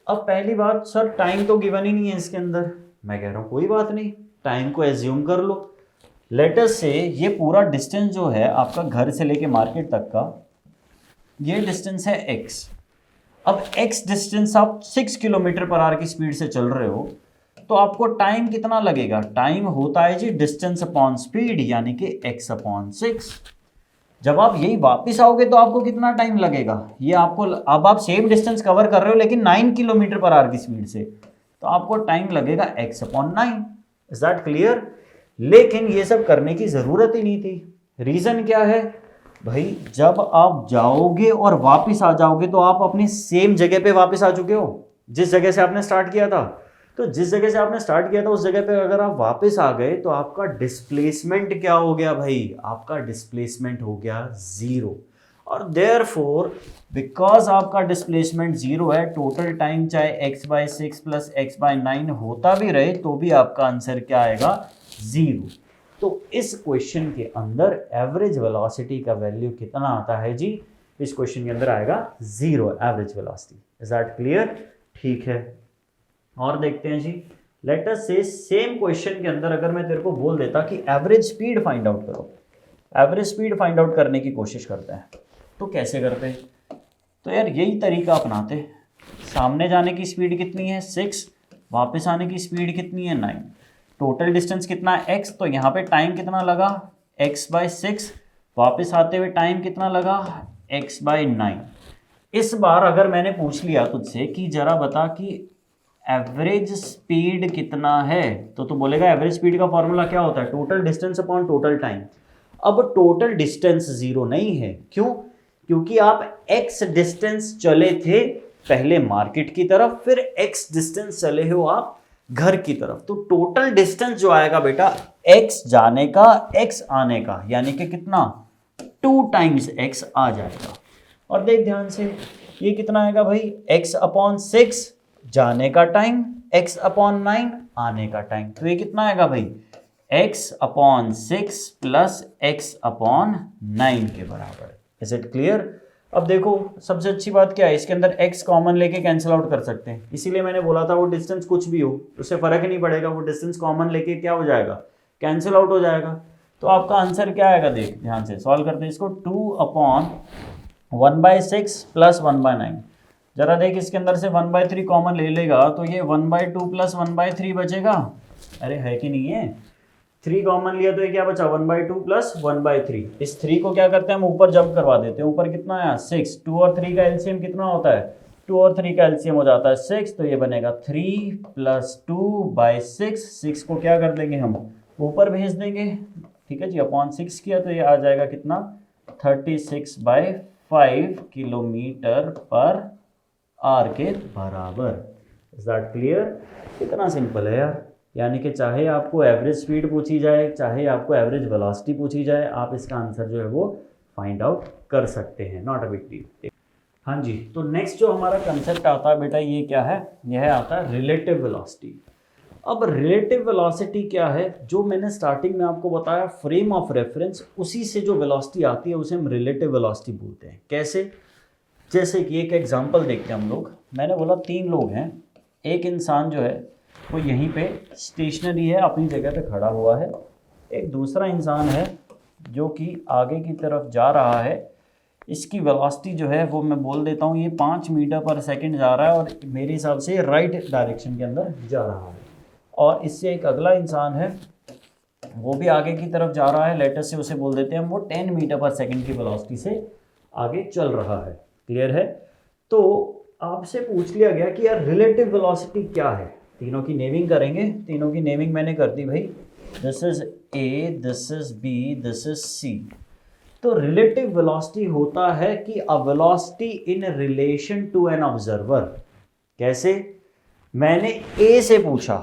[SPEAKER 1] अब पहली बात, सर टाइम तो गिवन ही नहीं है इसके अंदर। मैं कह रहा हूँ कोई बात नहीं, टाइम को एज्यूम कर लो। लेट अस से ये पूरा डिस्टेंस जो है आपका घर से लेके मार्केट तक का, ये डिस्टेंस है x। अब x डिस्टेंस आप 6 किलोमीटर पर आवर की स्पीड से चल रहे हो तो आपको टाइम कितना लगेगा, टाइम होता है जी डिस्टेंस अपॉन स्पीड यानी कि x अपॉन 6। जब आप यही वापस आओगे तो आपको कितना टाइम लगेगा, ये आपको, अब आप सेम डिस्टेंस कवर कर रहे हो लेकिन 9 किलोमीटर पर आवर की स्पीड से, तो आपको टाइम लगेगा x/9। Is that clear? लेकिन ये सब करने की जरूरत ही नहीं थी। रीजन क्या है भाई, जब आप जाओगे और वापस आ जाओगे तो आप अपनी सेम जगह पे वापस आ चुके हो जिस जगह से आपने स्टार्ट किया था। तो जिस जगह से आपने स्टार्ट किया था उस जगह पे अगर आप वापस आ गए तो आपका डिस्प्लेसमेंट क्या हो गया भाई, आपका डिस्प्लेसमेंट हो गया 0। और देयरफॉर बिकॉज आपका डिस्प्लेसमेंट 0 है, टोटल टाइम चाहे x/6 प्लस x/9 होता भी रहे तो भी आपका आंसर क्या आएगा, 0। तो इस क्वेश्चन के अंदर एवरेज वेलोसिटी का वैल्यू कितना आता है जी, इस क्वेश्चन के अंदर आएगा 0 average velocity. Is that clear? ठीक है, और देखते हैं जी। लेट अस से सेम क्वेश्चन के अंदर अगर मैं तेरे को बोल देता कि एवरेज स्पीड फाइंड आउट करो, एवरेज स्पीड फाइंड आउट करने की कोशिश करते हैं, तो कैसे करते? तो यार यही तरीका अपनाते। सामने जाने की स्पीड कितनी है 6, वापस आने की स्पीड कितनी है 9, टोटल डिस्टेंस कितना है x, तो यहाँ पे टाइम कितना लगा x/6, वापस आते हुए टाइम कितना लगा x/9। इस बार अगर मैंने पूछ लिया तुझसे कि जरा बता कि एवरेज स्पीड कितना है, तो तू बोलेगा एवरेज स्पीड का फॉर्मूला क्या होता है, total distance upon total time. अब टोटल डिस्टेंस 0 नहीं है, क्यों? क्योंकि आप x डिस्टेंस चले थे पहले मार्केट की तरफ, फिर x डिस्टेंस चले हो आप घर की तरफ, तो टोटल डिस्टेंस जो आएगा बेटा x जाने का x आने का, यानी कि कितना 2 टाइम्स x आ जाएगा। और देख ध्यान से, ये कितना आएगा भाई, x/6 जाने का टाइम, x/9 आने का टाइम, तो ये कितना आएगा भाई x/6 प्लस x/9 के बराबर। Is it clear? अब देखो सबसे अच्छी बात क्या है, इसके अंदर x कॉमन लेके कैंसिल आउट कर सकते हैं, इसीलिए मैंने बोला था वो डिस्टेंस कुछ भी हो उससे फर्क ही नहीं पड़ेगा, वो डिस्टेंस कॉमन लेके क्या हो जाएगा, कैंसिल आउट हो जाएगा। तो आपका आंसर क्या आएगा, देख ध्यान से सॉल्व करते हैं इसको। 2/1/6 प्लस 1/9, जरा देख इसके अंदर से 1/3 कॉमन ले लेगा तो ये 1/2 प्लस 1/3 बचेगा, अरे है कि नहीं है, 3 कॉमन लिया तो ये क्या बचा 1/2 प्लस 1/3। इस 3 को क्या करते हैं हम ऊपर जंप करवा देते हैं, ऊपर कितना आया 6, 2 और 3 का एलसीएम कितना होता है, 2 और 3 का एलसीएम हो जाता है 6, तो ये बनेगा 3 प्लस 2/6, 6 को क्या कर देंगे हम ऊपर भेज देंगे, ठीक है जी, अपॉन 6 किया तो ये आ जाएगा कितना 36/5 किलोमीटर पर आवर के बराबर। Is that clear? इतना सिंपल है यार, यानी कि चाहे आपको एवरेज स्पीड पूछी जाए चाहे आपको एवरेज वेलोसिटी पूछी जाए, आप इसका आंसर जो है वो फाइंड आउट कर सकते हैं, नॉट अ बिग डील। हाँ जी, तो नेक्स्ट जो हमारा कंसेप्ट आता है बेटा ये क्या है, यह आता है रिलेटिव वेलोसिटी। अब रिलेटिव वेलोसिटी क्या है, जो मैंने स्टार्टिंग में आपको बताया फ्रेम ऑफ रेफरेंस, उसी से जो वेलोसिटी आती है उसे हम रिलेटिव वेलोसिटी बोलते हैं। कैसे? जैसे कि एक एग्जांपल देखते हैं हम लोग, मैंने बोला 3 लोग हैं, एक इंसान जो है वो यहीं पे स्टेशनरी है, अपनी जगह पे खड़ा हुआ है, एक दूसरा इंसान है जो कि आगे की तरफ जा रहा है, इसकी वेलोसिटी जो है वो मैं बोल देता हूँ ये 5 मीटर पर सेकंड जा रहा है और मेरे हिसाब से राइट डायरेक्शन के अंदर जा रहा है। और इससे एक अगला इंसान है वो भी आगे की तरफ जा रहा है, लेटेस्ट से उसे बोल देते हैं हम वो 10 मीटर पर सेकंड की वेलोसिटी से आगे चल रहा है। क्लियर है? तो आपसे पूछ लिया गया कि यार रिलेटिव वेलोसिटी क्या है, तीनों की नेमिंग करेंगे, तीनों की नेमिंग मैंने कर दी भाई, this is A, this is B, this is C. तो रिलेटिव वेलोसिटी होता है कि a velocity in relation to an observer. कैसे? मैंने ए से पूछा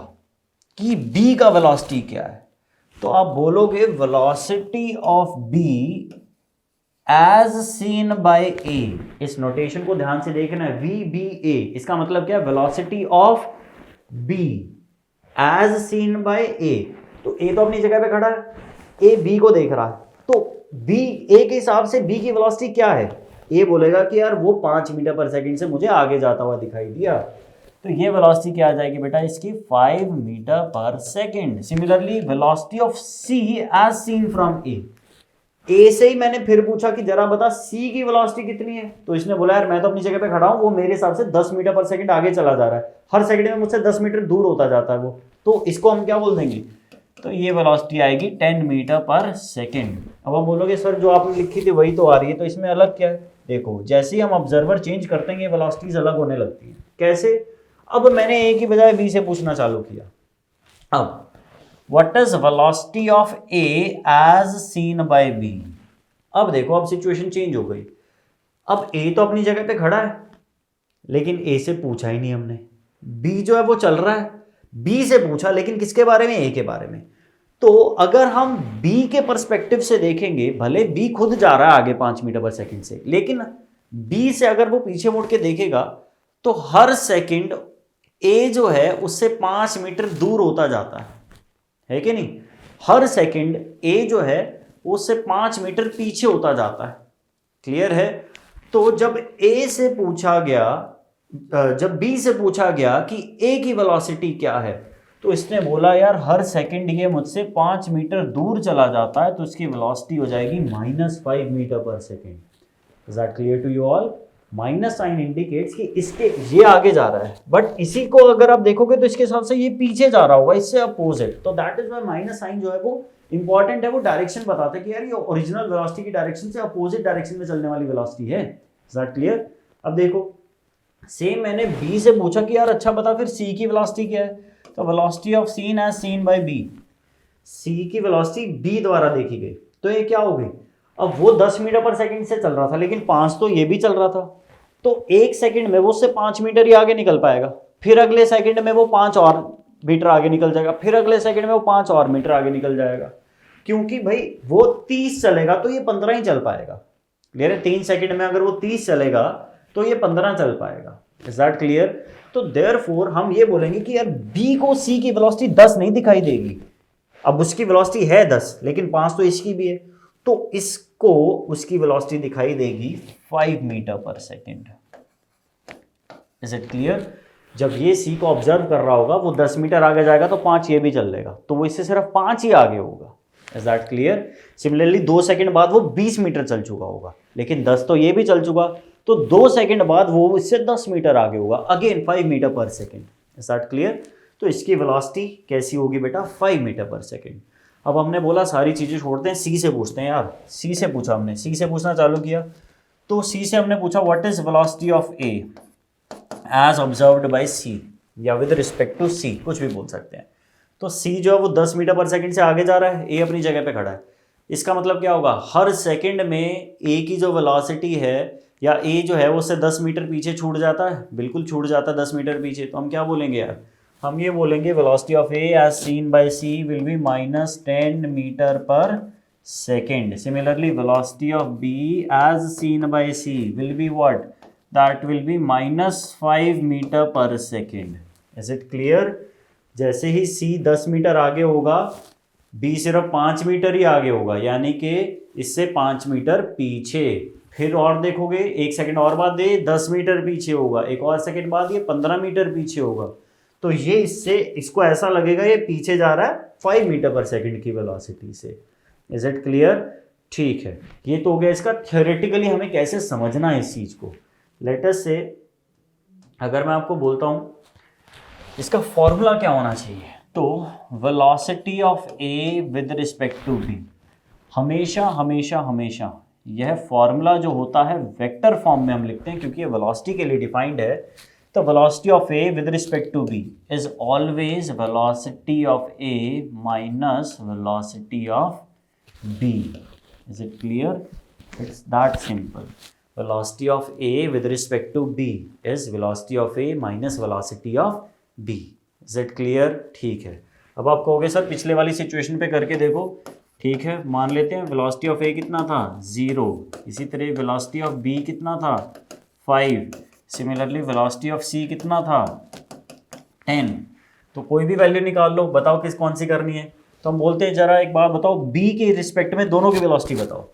[SPEAKER 1] कि बी का वेलोसिटी क्या है, तो आप बोलोगे velocity of B as seen by A. इस नोटेशन को ध्यान से देखना है, वी बी ए, इसका मतलब क्या है, velocity of B as seen by A. तो ए तो अपनी जगह पे खड़ा है, ए बी को देख रहा है, तो बी ए के हिसाब से बी की वेलोसिटी क्या है, ए बोलेगा कि यार वो 5 मीटर पर सेकंड से मुझे आगे जाता हुआ दिखाई दिया, तो ये वेलोसिटी क्या आ जाएगी बेटा इसकी 5 मीटर पर second. Similarly velocity of C as seen from A से ही मैंने फिर पूछा कि जरा बता सी की वेलोसिटी कितनी है, तो इसने बोला यार मैं तो अपनी जगह पे खड़ा हूं, वो मेरे हिसाब से 10 मीटर पर सेकंड आगे चला जा रहा है, हर सेकंड में मुझसे 10 मीटर दूर होता जाता है वो, तो इसको हम क्या बोल देंगे, तो ये वेलोसिटी आएगी 10 मीटर पर सेकेंड। अब आप बोलोगे सर जो आपने लिखी थी वही तो आ रही है, तो इसमें अलग क्या है? देखो जैसे ही हम ऑब्जर्वर चेंज करते हैं ये वेलोसिटीज अलग होने लगती हैं। कैसे? अब मैंने ए की बजाय बी से पूछना चालू किया। अब what is velocity of A as seen by B. अब देखो अब सिचुएशन चेंज हो गई। अब ए तो अपनी जगह पे खड़ा है, लेकिन ए से पूछा ही नहीं हमने। बी जो है वो चल रहा है, बी से पूछा, लेकिन किसके बारे में? ए के बारे में। तो अगर हम बी के पर्सपेक्टिव से देखेंगे, भले बी खुद जा रहा है आगे 5 मीटर पर सेकंड से, लेकिन बी से अगर वो पीछे मुड़ के देखेगा तो हर सेकंड ए जो है उससे 5 मीटर दूर होता जाता है कि नहीं? हर सेकंड ए जो है उससे 5 मीटर पीछे होता जाता है। क्लियर है? तो जब ए से पूछा गया, जब बी से पूछा गया कि ए की वेलोसिटी क्या है, तो इसने बोला यार हर सेकंड ये मुझसे 5 मीटर दूर चला जाता है, तो इसकी वेलोसिटी हो जाएगी -5 मीटर पर second. Is that clear to you all? Minus sign indicates कि इसके ये आगे जा रहा है, बट इसी को अगर आप देखोगे तो इसके साथ से ये पीछे जा रहा होगा, इससे अपोजिट। तो that is why minus sign जो है वो इंपॉर्टेंट है, वो डायरेक्शन बताता है कि यार ये ओरिजिनल वेलोसिटी की डायरेक्शन से अपोजिट डायरेक्शन में चलने वाली वेलोसिटी है। Is that clear? अब देखो सेम मैंने बी से पूछा कि यार अच्छा बता फिर सी की वेलोसिटी क्या है, तो velocity of C as seen by B, C की वेलोसिटी बी द्वारा देखी गई, तो ये क्या हो गई? अब वो 10 मीटर पर सेकंड से चल रहा था, लेकिन 5 तो ये भी चल रहा था, तो एक सेकंड में वो उससे 5 मीटर ही आगे निकल पाएगा, फिर अगले सेकंड में वो 5 और मीटर आगे निकल जाएगा, फिर अगले सेकंड में वो 5 और मीटर आगे निकल जाएगा, क्योंकि भाई वो 30 चलेगा तो ये 15 ही चल पाएगा। क्लियर है? 3 सेकंड में अगर वो 30 चलेगा तो ये 15 चल पाएगा। Is that clear? तो देयरफॉर हम ये बोलेंगे कि यार बी को सी की वेलोसिटी 10 नहीं दिखाई देगी। अब उसकी वेलोसिटी है 10, लेकिन 5 तो इसकी भी है, तो इसको उसकी वेलोसिटी दिखाई देगी 5 मीटर पर सेकेंड। Is it clear? जब ये सी को ऑब्जर्व कर रहा होगा वो 10 मीटर आगे जाएगा तो 5 ये भी चल लेगा, तो वो इससे सिर्फ 5 ही आगे होगा। Is that clear? Similarly 2 second बाद वो 20 मीटर चल चुका होगा, लेकिन 10 तो ये भी चल चुका, तो 2 सेकंड बाद वो इससे 10 मीटर आगे होगा, अगेन 5 मीटर पर सेकेंड। Is that clear? तो इसकी वेलोसिटी कैसी होगी बेटा? 5 मीटर पर सेकेंड। अब हमने बोला सारी चीज़ें छोड़ते हैं, सी से पूछते हैं। यार सी से पूछा हमने, सी से पूछना चालू किया, तो सी से हमने पूछा what is velocity of A as observed by C, या विद रिस्पेक्ट टू सी, कुछ भी बोल सकते हैं। तो सी जो है वो 10 मीटर पर सेकंड से आगे जा रहा है, ए अपनी जगह पे खड़ा है। इसका मतलब क्या होगा? हर सेकंड में ए की जो वेलोसिटी है, या ए जो है वो उससे 10 मीटर पीछे छूट जाता है, बिल्कुल छूट जाता है 10 मीटर पीछे, तो हम क्या बोलेंगे यार? हम ये बोलेंगे velocity of A as seen by C will be -10 metre पर second. Similarly velocity of B as seen by C will be what? That will be -5 metre पर सेकेंड। Is it clear? जैसे ही सी 10 मीटर आगे होगा, B सिर्फ 5 metre ही आगे होगा, यानी कि इससे 5 मीटर पीछे। फिर और देखोगे 1 सेकंड और बाद ये 10 मीटर पीछे होगा, एक और सेकंड बाद ये 15 मीटर पीछे होगा, तो ये इससे इसको ऐसा लगेगा ये पीछे जा रहा है 5 मीटर पर सेकंड की वेलोसिटी से। Is it clear? ठीक है, ये तो हो गया इसका थ्योरेटिकली हमें कैसे समझना है इस चीज़ को। लेट अस से अगर मैं आपको बोलता हूँ इसका फॉर्मूला क्या होना चाहिए, तो velocity of A with respect to B, हमेशा हमेशा हमेशा यह फॉर्मूला जो होता है वेक्टर फॉर्म में हम लिखते हैं, क्योंकि ये वेलोसिटी के लिए डिफाइंड है। तो velocity of A with respect to B is always velocity of A minus velocity of B. Is it clear? It's that simple. Velocity of A with respect to B is velocity of A minus velocity of B. Is it clear? ठीक है, अब आप कहोगे sir पिछले वाली situation पे करके देखो। ठीक है, मान लेते हैं वेलोसिटी ऑफ ए कितना था? 0। इसी तरह वेलोसिटी ऑफ बी कितना था? 5। सिमिलरली वेलोसिटी ऑफ सी कितना था? 10। तो कोई भी वैल्यू निकाल लो, बताओ किस कौन सी करनी है। तो हम बोलते हैं जरा एक बात बताओ, बी के रिस्पेक्ट में दोनों की वेलोसिटी बताओ।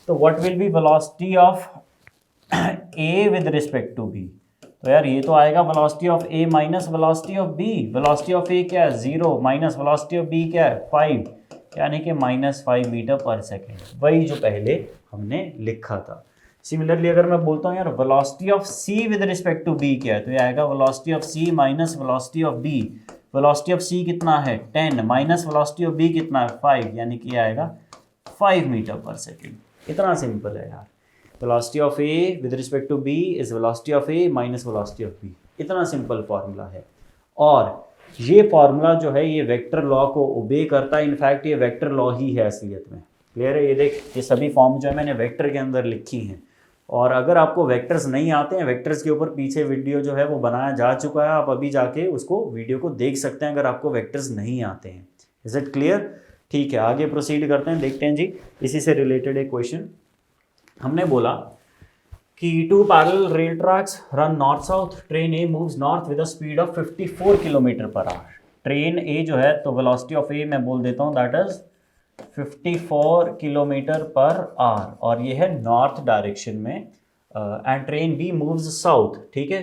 [SPEAKER 1] तो what will be velocity of A with respect to B? तो यार ये तो आएगा velocity of A minus velocity of B. Velocity of A क्या है? 0 माइनस वेलोसिटी ऑफ बी क्या है? 5, यानी कि -5 मीटर पर सेकेंड, वही जो पहले हमने लिखा था। सिमिलरली अगर मैं बोलता हूँ यार velocity of C with respect to B क्या है, तो ये आएगा velocity of C minus velocity of B. Velocity of C कितना है 10 माइनस वेलोसिटी ऑफ बी कितना है 5, यानी कि आएगा 5 मीटर पर सेकेंड। इतना सिंपल है यार। Velocity of A with respect to B is velocity of A minus velocity of B. इतना सिंपल फॉर्मूला है। और ये फॉर्मूला जो है ये वेक्टर लॉ को ओबे करता है। इनफैक्ट ये वेक्टर लॉ ही है असलियत में। क्लियर है? ये देख, ये सभी फॉर्म जो है मैंने वेक्टर के अंदर लिखी हैं। और अगर आपको वेक्टर्स नहीं आते हैं, वेक्टर्स के ऊपर पीछे वीडियो जो है वो बनाया जा चुका है, आप अभी जाके उसको वीडियो को देख सकते हैं अगर आपको वेक्टर्स नहीं आते हैं। Is it clear? ठीक है, आगे प्रोसीड करते हैं। देखते हैं जी, इसी से रिलेटेड एक क्वेश्चन। हमने बोला कि two parallel rail tracks run north south. Train A moves north with a speed of 54 kilometre पर आवर। ट्रेन ए जो है तो वेलोसिटी ऑफ ए मैं बोल देता हूँ दैट इज 54 किलोमीटर पर आवर, और ये है नॉर्थ डायरेक्शन में। And train B moves south. ठीक है,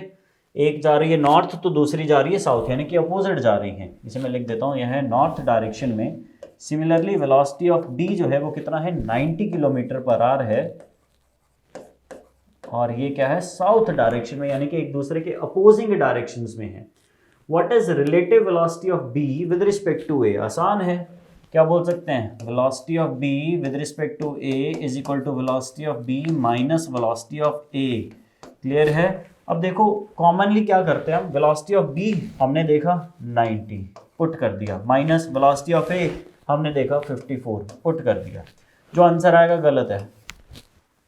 [SPEAKER 1] एक जा रही है नॉर्थ तो दूसरी जा रही है साउथ, यानी कि अपोजिट जा रही हैं। इसे मैं लिख देता हूँ, यह है नॉर्थ डायरेक्शन में। सिमिलरली वेलोसिटी ऑफ बी जो है वो कितना है 90 किलोमीटर पर आवर है, और ये क्या है साउथ डायरेक्शन में, यानी कि एक दूसरे के अपोजिंग डायरेक्शंस में है। What is relative velocity of B with respect to A? आसान है, क्या बोल सकते हैं? Velocity of B with respect to A is equal to velocity of B minus velocity of A. Clear है? अब देखो कॉमनली क्या करते हैं हम, वेलोसिटी ऑफ बी हमने देखा 90 पुट कर दिया, माइनस वेलोसिटी ऑफ ए हमने देखा 54 पुट कर दिया। जो आंसर आएगा गलत है।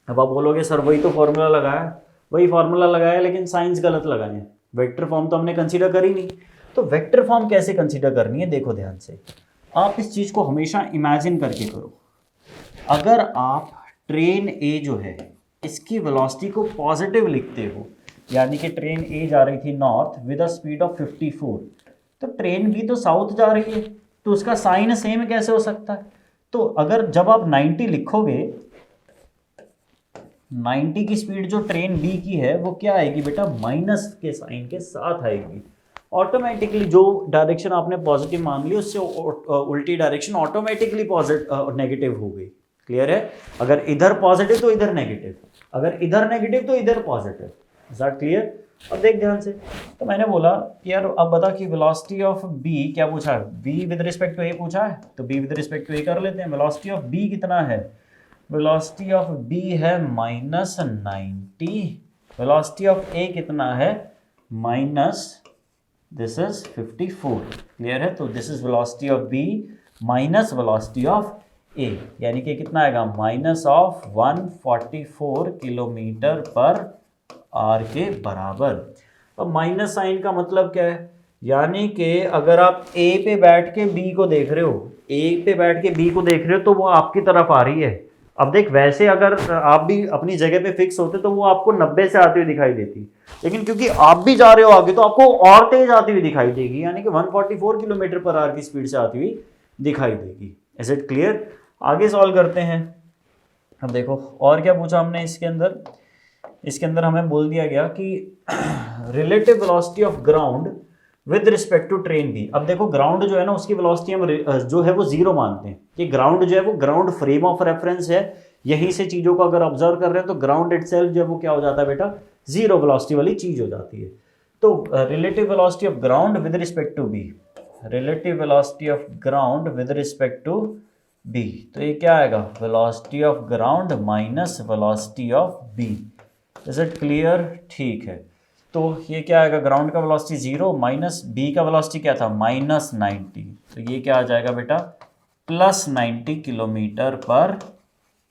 [SPEAKER 1] अब आप बोलोगे सर वही तो फॉर्मूला लगाया, वही फॉर्मूला लगाया लेकिन साइंस गलत लगाए हैं, वेक्टर फॉर्म तो हमने कंसीडर करी नहीं। तो वेक्टर फॉर्म कैसे कंसीडर करनी है, देखो ध्यान से। आप इस चीज़ को हमेशा इमेजिन करके करो। अगर आप ट्रेन ए जो है इसकी वेलोसिटी को पॉजिटिव लिखते हो, यानी कि ट्रेन ए जा रही थी north with a speed of 54, तो ट्रेन बी तो साउथ जा रही है, तो उसका साइन सेम कैसे हो सकता है? तो अगर जब आप 90 लिखोगे, 90 की स्पीड जो ट्रेन बी की है वो क्या आएगी बेटा, माइनस के साइन के साथ आएगी। ऑटोमेटिकली जो डायरेक्शन आपने पॉजिटिव मान ली उससे उल्टी डायरेक्शन ऑटोमेटिकली नेगेटिव हो गई। क्लियर है? अगर इधर पॉजिटिव तो इधर नेगेटिव, अगर इधर नेगेटिव तो इधर पॉजिटिव। Is that clear? अब देख ध्यान से। तो मैंने बोला यार अब बता कि वेलोसिटी ऑफ बी क्या पूछा है, B with respect to A पूछा है, तो B with respect to A कर लेते हैं। वेलोसिटी ऑफ बी कितना है, वेलोसिटी ऑफ बी है माइनस 90, वेलोसिटी ऑफ ए कितना है माइनस दिस इज 54। क्लियर है? तो this is velocity of B minus velocity of A, यानी कि कितना आएगा माइनस ऑफ 144 किलोमीटर पर आर के बराबर। अब माइनस साइन का मतलब क्या है, यानी कि अगर आप ए पे बैठ के बी को देख रहे हो, ए पे बैठ के बी को देख रहे हो तो वो आपकी तरफ आ रही है। अब देख वैसे अगर आप भी अपनी जगह पे फिक्स होते तो वो आपको 90 से आती हुई दिखाई देती, लेकिन क्योंकि आप भी जा रहे हो आगे तो आपको और तेज आती हुई दिखाई देगी, यानी कि 144 किलोमीटर पर आवर की स्पीड से आती हुई दिखाई देगी। Is it clear? आगे सॉल्व करते हैं। अब देखो और क्या पूछा हमने इसके अंदर, इसके अंदर हमें बोल दिया गया कि relative velocity of ground with respect to train B. अब देखो ग्राउंड जो है ना उसकी वेलोसिटी हम जो है वो जीरो मानते हैं कि ग्राउंड जो है वो ग्राउंड फ्रेम ऑफ रेफरेंस है, यहीं से चीज़ों को अगर ऑब्जर्व कर रहे हैं तो ग्राउंड इटसेल्फ जो है वो क्या हो जाता है बेटा, जीरो वेलोसिटी वाली चीज़ हो जाती है। तो relative velocity of ground with respect to B, relative velocity of ground with respect to B, तो ये क्या आएगा velocity of ground minus velocity of B. Is it clear? ठीक है, तो ये क्या आएगा, ग्राउंड का वेलोसिटी 0 माइनस बी का वेलोसिटी क्या था माइनस 90, तो ये क्या आ जाएगा बेटा प्लस 90 किलोमीटर पर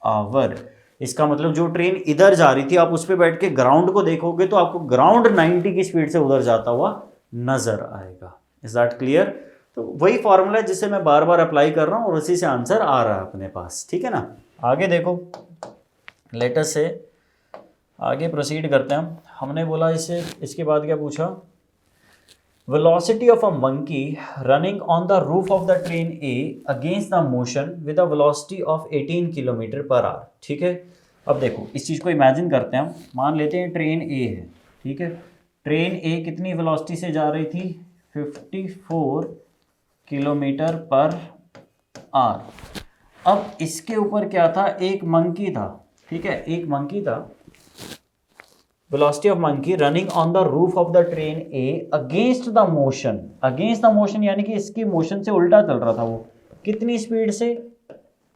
[SPEAKER 1] आवर। इसका मतलब जो ट्रेन इधर जा रही थी आप उस पर बैठ के ग्राउंड को देखोगे तो आपको ग्राउंड 90 की स्पीड से उधर जाता हुआ नजर आएगा। Is that clear? तो वही फॉर्मूला है जिसे मैं बार बार अप्लाई कर रहा हूँ और उसी से आंसर आ रहा है अपने पास। ठीक है ना? आगे देखो, लेटेस्ट से आगे प्रोसीड करते हैं। हमने बोला इसे, इसके बाद क्या पूछा, velocity of a monkey running on the roof of the train A against the motion with a velocity of 18 kilometre पर आवर। ठीक है, अब देखो इस चीज़ को इमेजिन करते हैं हम, मान लेते हैं ट्रेन ए है। ठीक है, ट्रेन ए कितनी वेलोसिटी से जा रही थी 54 किलोमीटर पर आवर। अब इसके ऊपर क्या था, एक मंकी था। ठीक है, एक मंकी था velocity of monkey running on the roof of the train A against the motion, against the motion यानी कि इसकी मोशन से उल्टा चल रहा था वो, कितनी स्पीड से,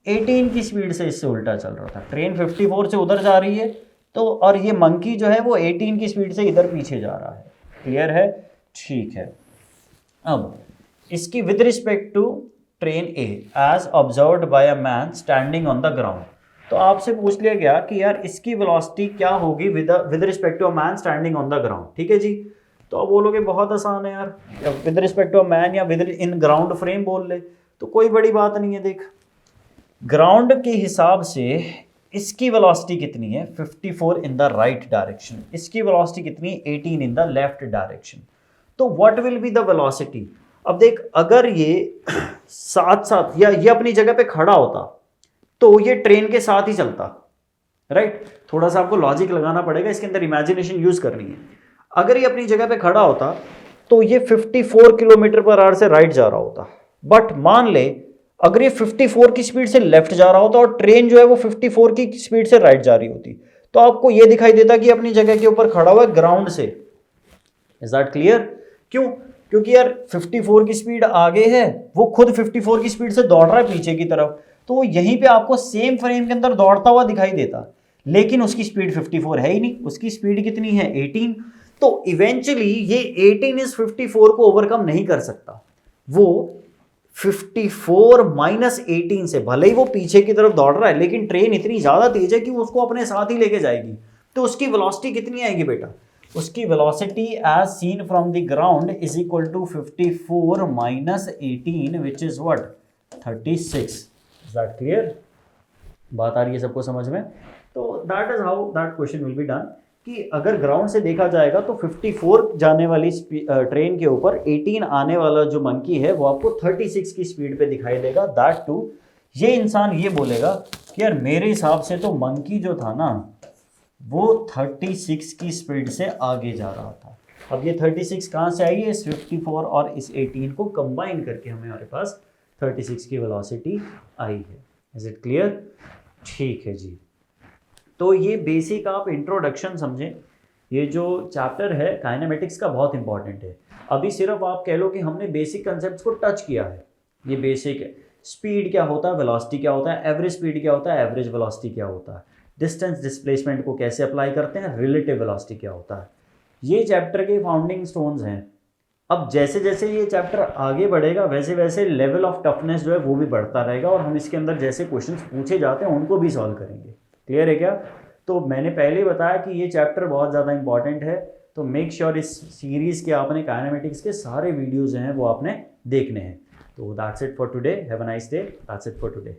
[SPEAKER 1] 18 की स्पीड से इससे उल्टा चल रहा था। ट्रेन 54 से उधर जा रही है तो, और ये मंकी जो है वो 18 की स्पीड से इधर पीछे जा रहा है। क्लियर है? ठीक है। अब इसकी with respect to train A as observed by a man standing on the ground, तो आपसे पूछ लिया गया कि यार इसकी वेलोसिटी क्या होगी with respect to a man standing on the ground. ठीक है जी, तो आप बोलोगे बहुत आसान है यार, with respect to a man या विद इन ग्राउंड फ्रेम बोल ले, तो कोई बड़ी बात नहीं है। देख, ग्राउंड के हिसाब से इसकी वेलोसिटी कितनी है, 54 इन द राइट डायरेक्शन, इसकी वेलोसिटी कितनी है, 18 इन द लेफ्ट डायरेक्शन। तो what will be the velocity? अब देख, अगर ये साथ साथ या ये अपनी जगह पे खड़ा होता तो ये ट्रेन के साथ ही चलता, राइट? थोड़ा सा आपको लॉजिक लगाना पड़ेगा, इसके अंदर इमेजिनेशन यूज करनी है। अगर ये अपनी जगह पे खड़ा होता तो ये 54 किलोमीटर पर आवर से राइट जा रहा होता, बट मान ले अगर ये 54 की स्पीड से लेफ्ट जा रहा होता और ट्रेन जो है वो 54 की स्पीड से राइट जा रही होती, तो आपको ये दिखाई देता कि अपनी जगह के ऊपर खड़ा हुआ है ग्राउंड से। Is that clear? क्यों? क्योंकि यार 54 की स्पीड आगे है, वो खुद 54 की स्पीड से दौड़ रहा है पीछे की तरफ, तो यहीं पे आपको सेम फ्रेम के अंदर दौड़ता हुआ दिखाई देता, लेकिन उसकी स्पीड 54 है ही नहीं, उसकी स्पीड कितनी है, 18। तो इवेंचुअली ये 18 इस 54 को ओवरकम नहीं कर सकता, वो 54 माइनस 18 से, भले ही वो पीछे की तरफ दौड़ रहा है लेकिन ट्रेन इतनी ज्यादा तेज है कि उसको अपने साथ ही लेके जाएगी। तो उसकी वेलोसिटी कितनी आएगी बेटा? उसकी velocity as seen from the ground is equal to 54 minus 18 which is what, 36। Is that clear? बात आ रही है सबको समझ में? तो that is how that question will be done, कि अगर ग्राउंड से देखा जाएगा तो 54 जाने वाली ट्रेन के ऊपर 18 आने वाला जो मंकी है वो आपको 36 की स्पीड पे दिखाई देगा। दैट टू ये इंसान ये बोलेगा कि यार मेरे हिसाब से तो मंकी जो था ना वो 36 की स्पीड से आगे जा रहा था। अब ये 36 कहाँ से आई है? इस 54 और इस 18 को कंबाइन करके हमारे पास 36 की वेलोसिटी आई है। Is it clear? ठीक है जी। तो ये बेसिक आप इंट्रोडक्शन समझें, ये जो चैप्टर है काइनेमेटिक्स का बहुत इंपॉर्टेंट है। अभी सिर्फ आप कह लो कि हमने बेसिक कंसेप्ट्स को टच किया है, ये बेसिक है। स्पीड क्या होता है, वेलोसिटी क्या होता है, एवरेज स्पीड क्या होता है, एवरेज वेलोसिटी क्या होता है, डिस्टेंस डिस्प्लेसमेंट को कैसे अप्लाई करते हैं, रिलेटिव वेलोसिटी क्या होता है, ये चैप्टर के फाउंडिंग स्टोन्स हैं। अब जैसे जैसे ये चैप्टर आगे बढ़ेगा वैसे वैसे लेवल ऑफ टफनेस जो है वो भी बढ़ता रहेगा, और हम इसके अंदर जैसे क्वेश्चंस पूछे जाते हैं उनको भी सॉल्व करेंगे। क्लियर है क्या? तो मैंने पहले ही बताया कि ये चैप्टर बहुत ज़्यादा इंपॉर्टेंट है, तो मेक श्योर इस सीरीज़ के आपने काइनेमेटिक्स के सारे वीडियोज़ हैं वो आपने देखने हैं। तो that's it for today, have a nice day, that's it for today.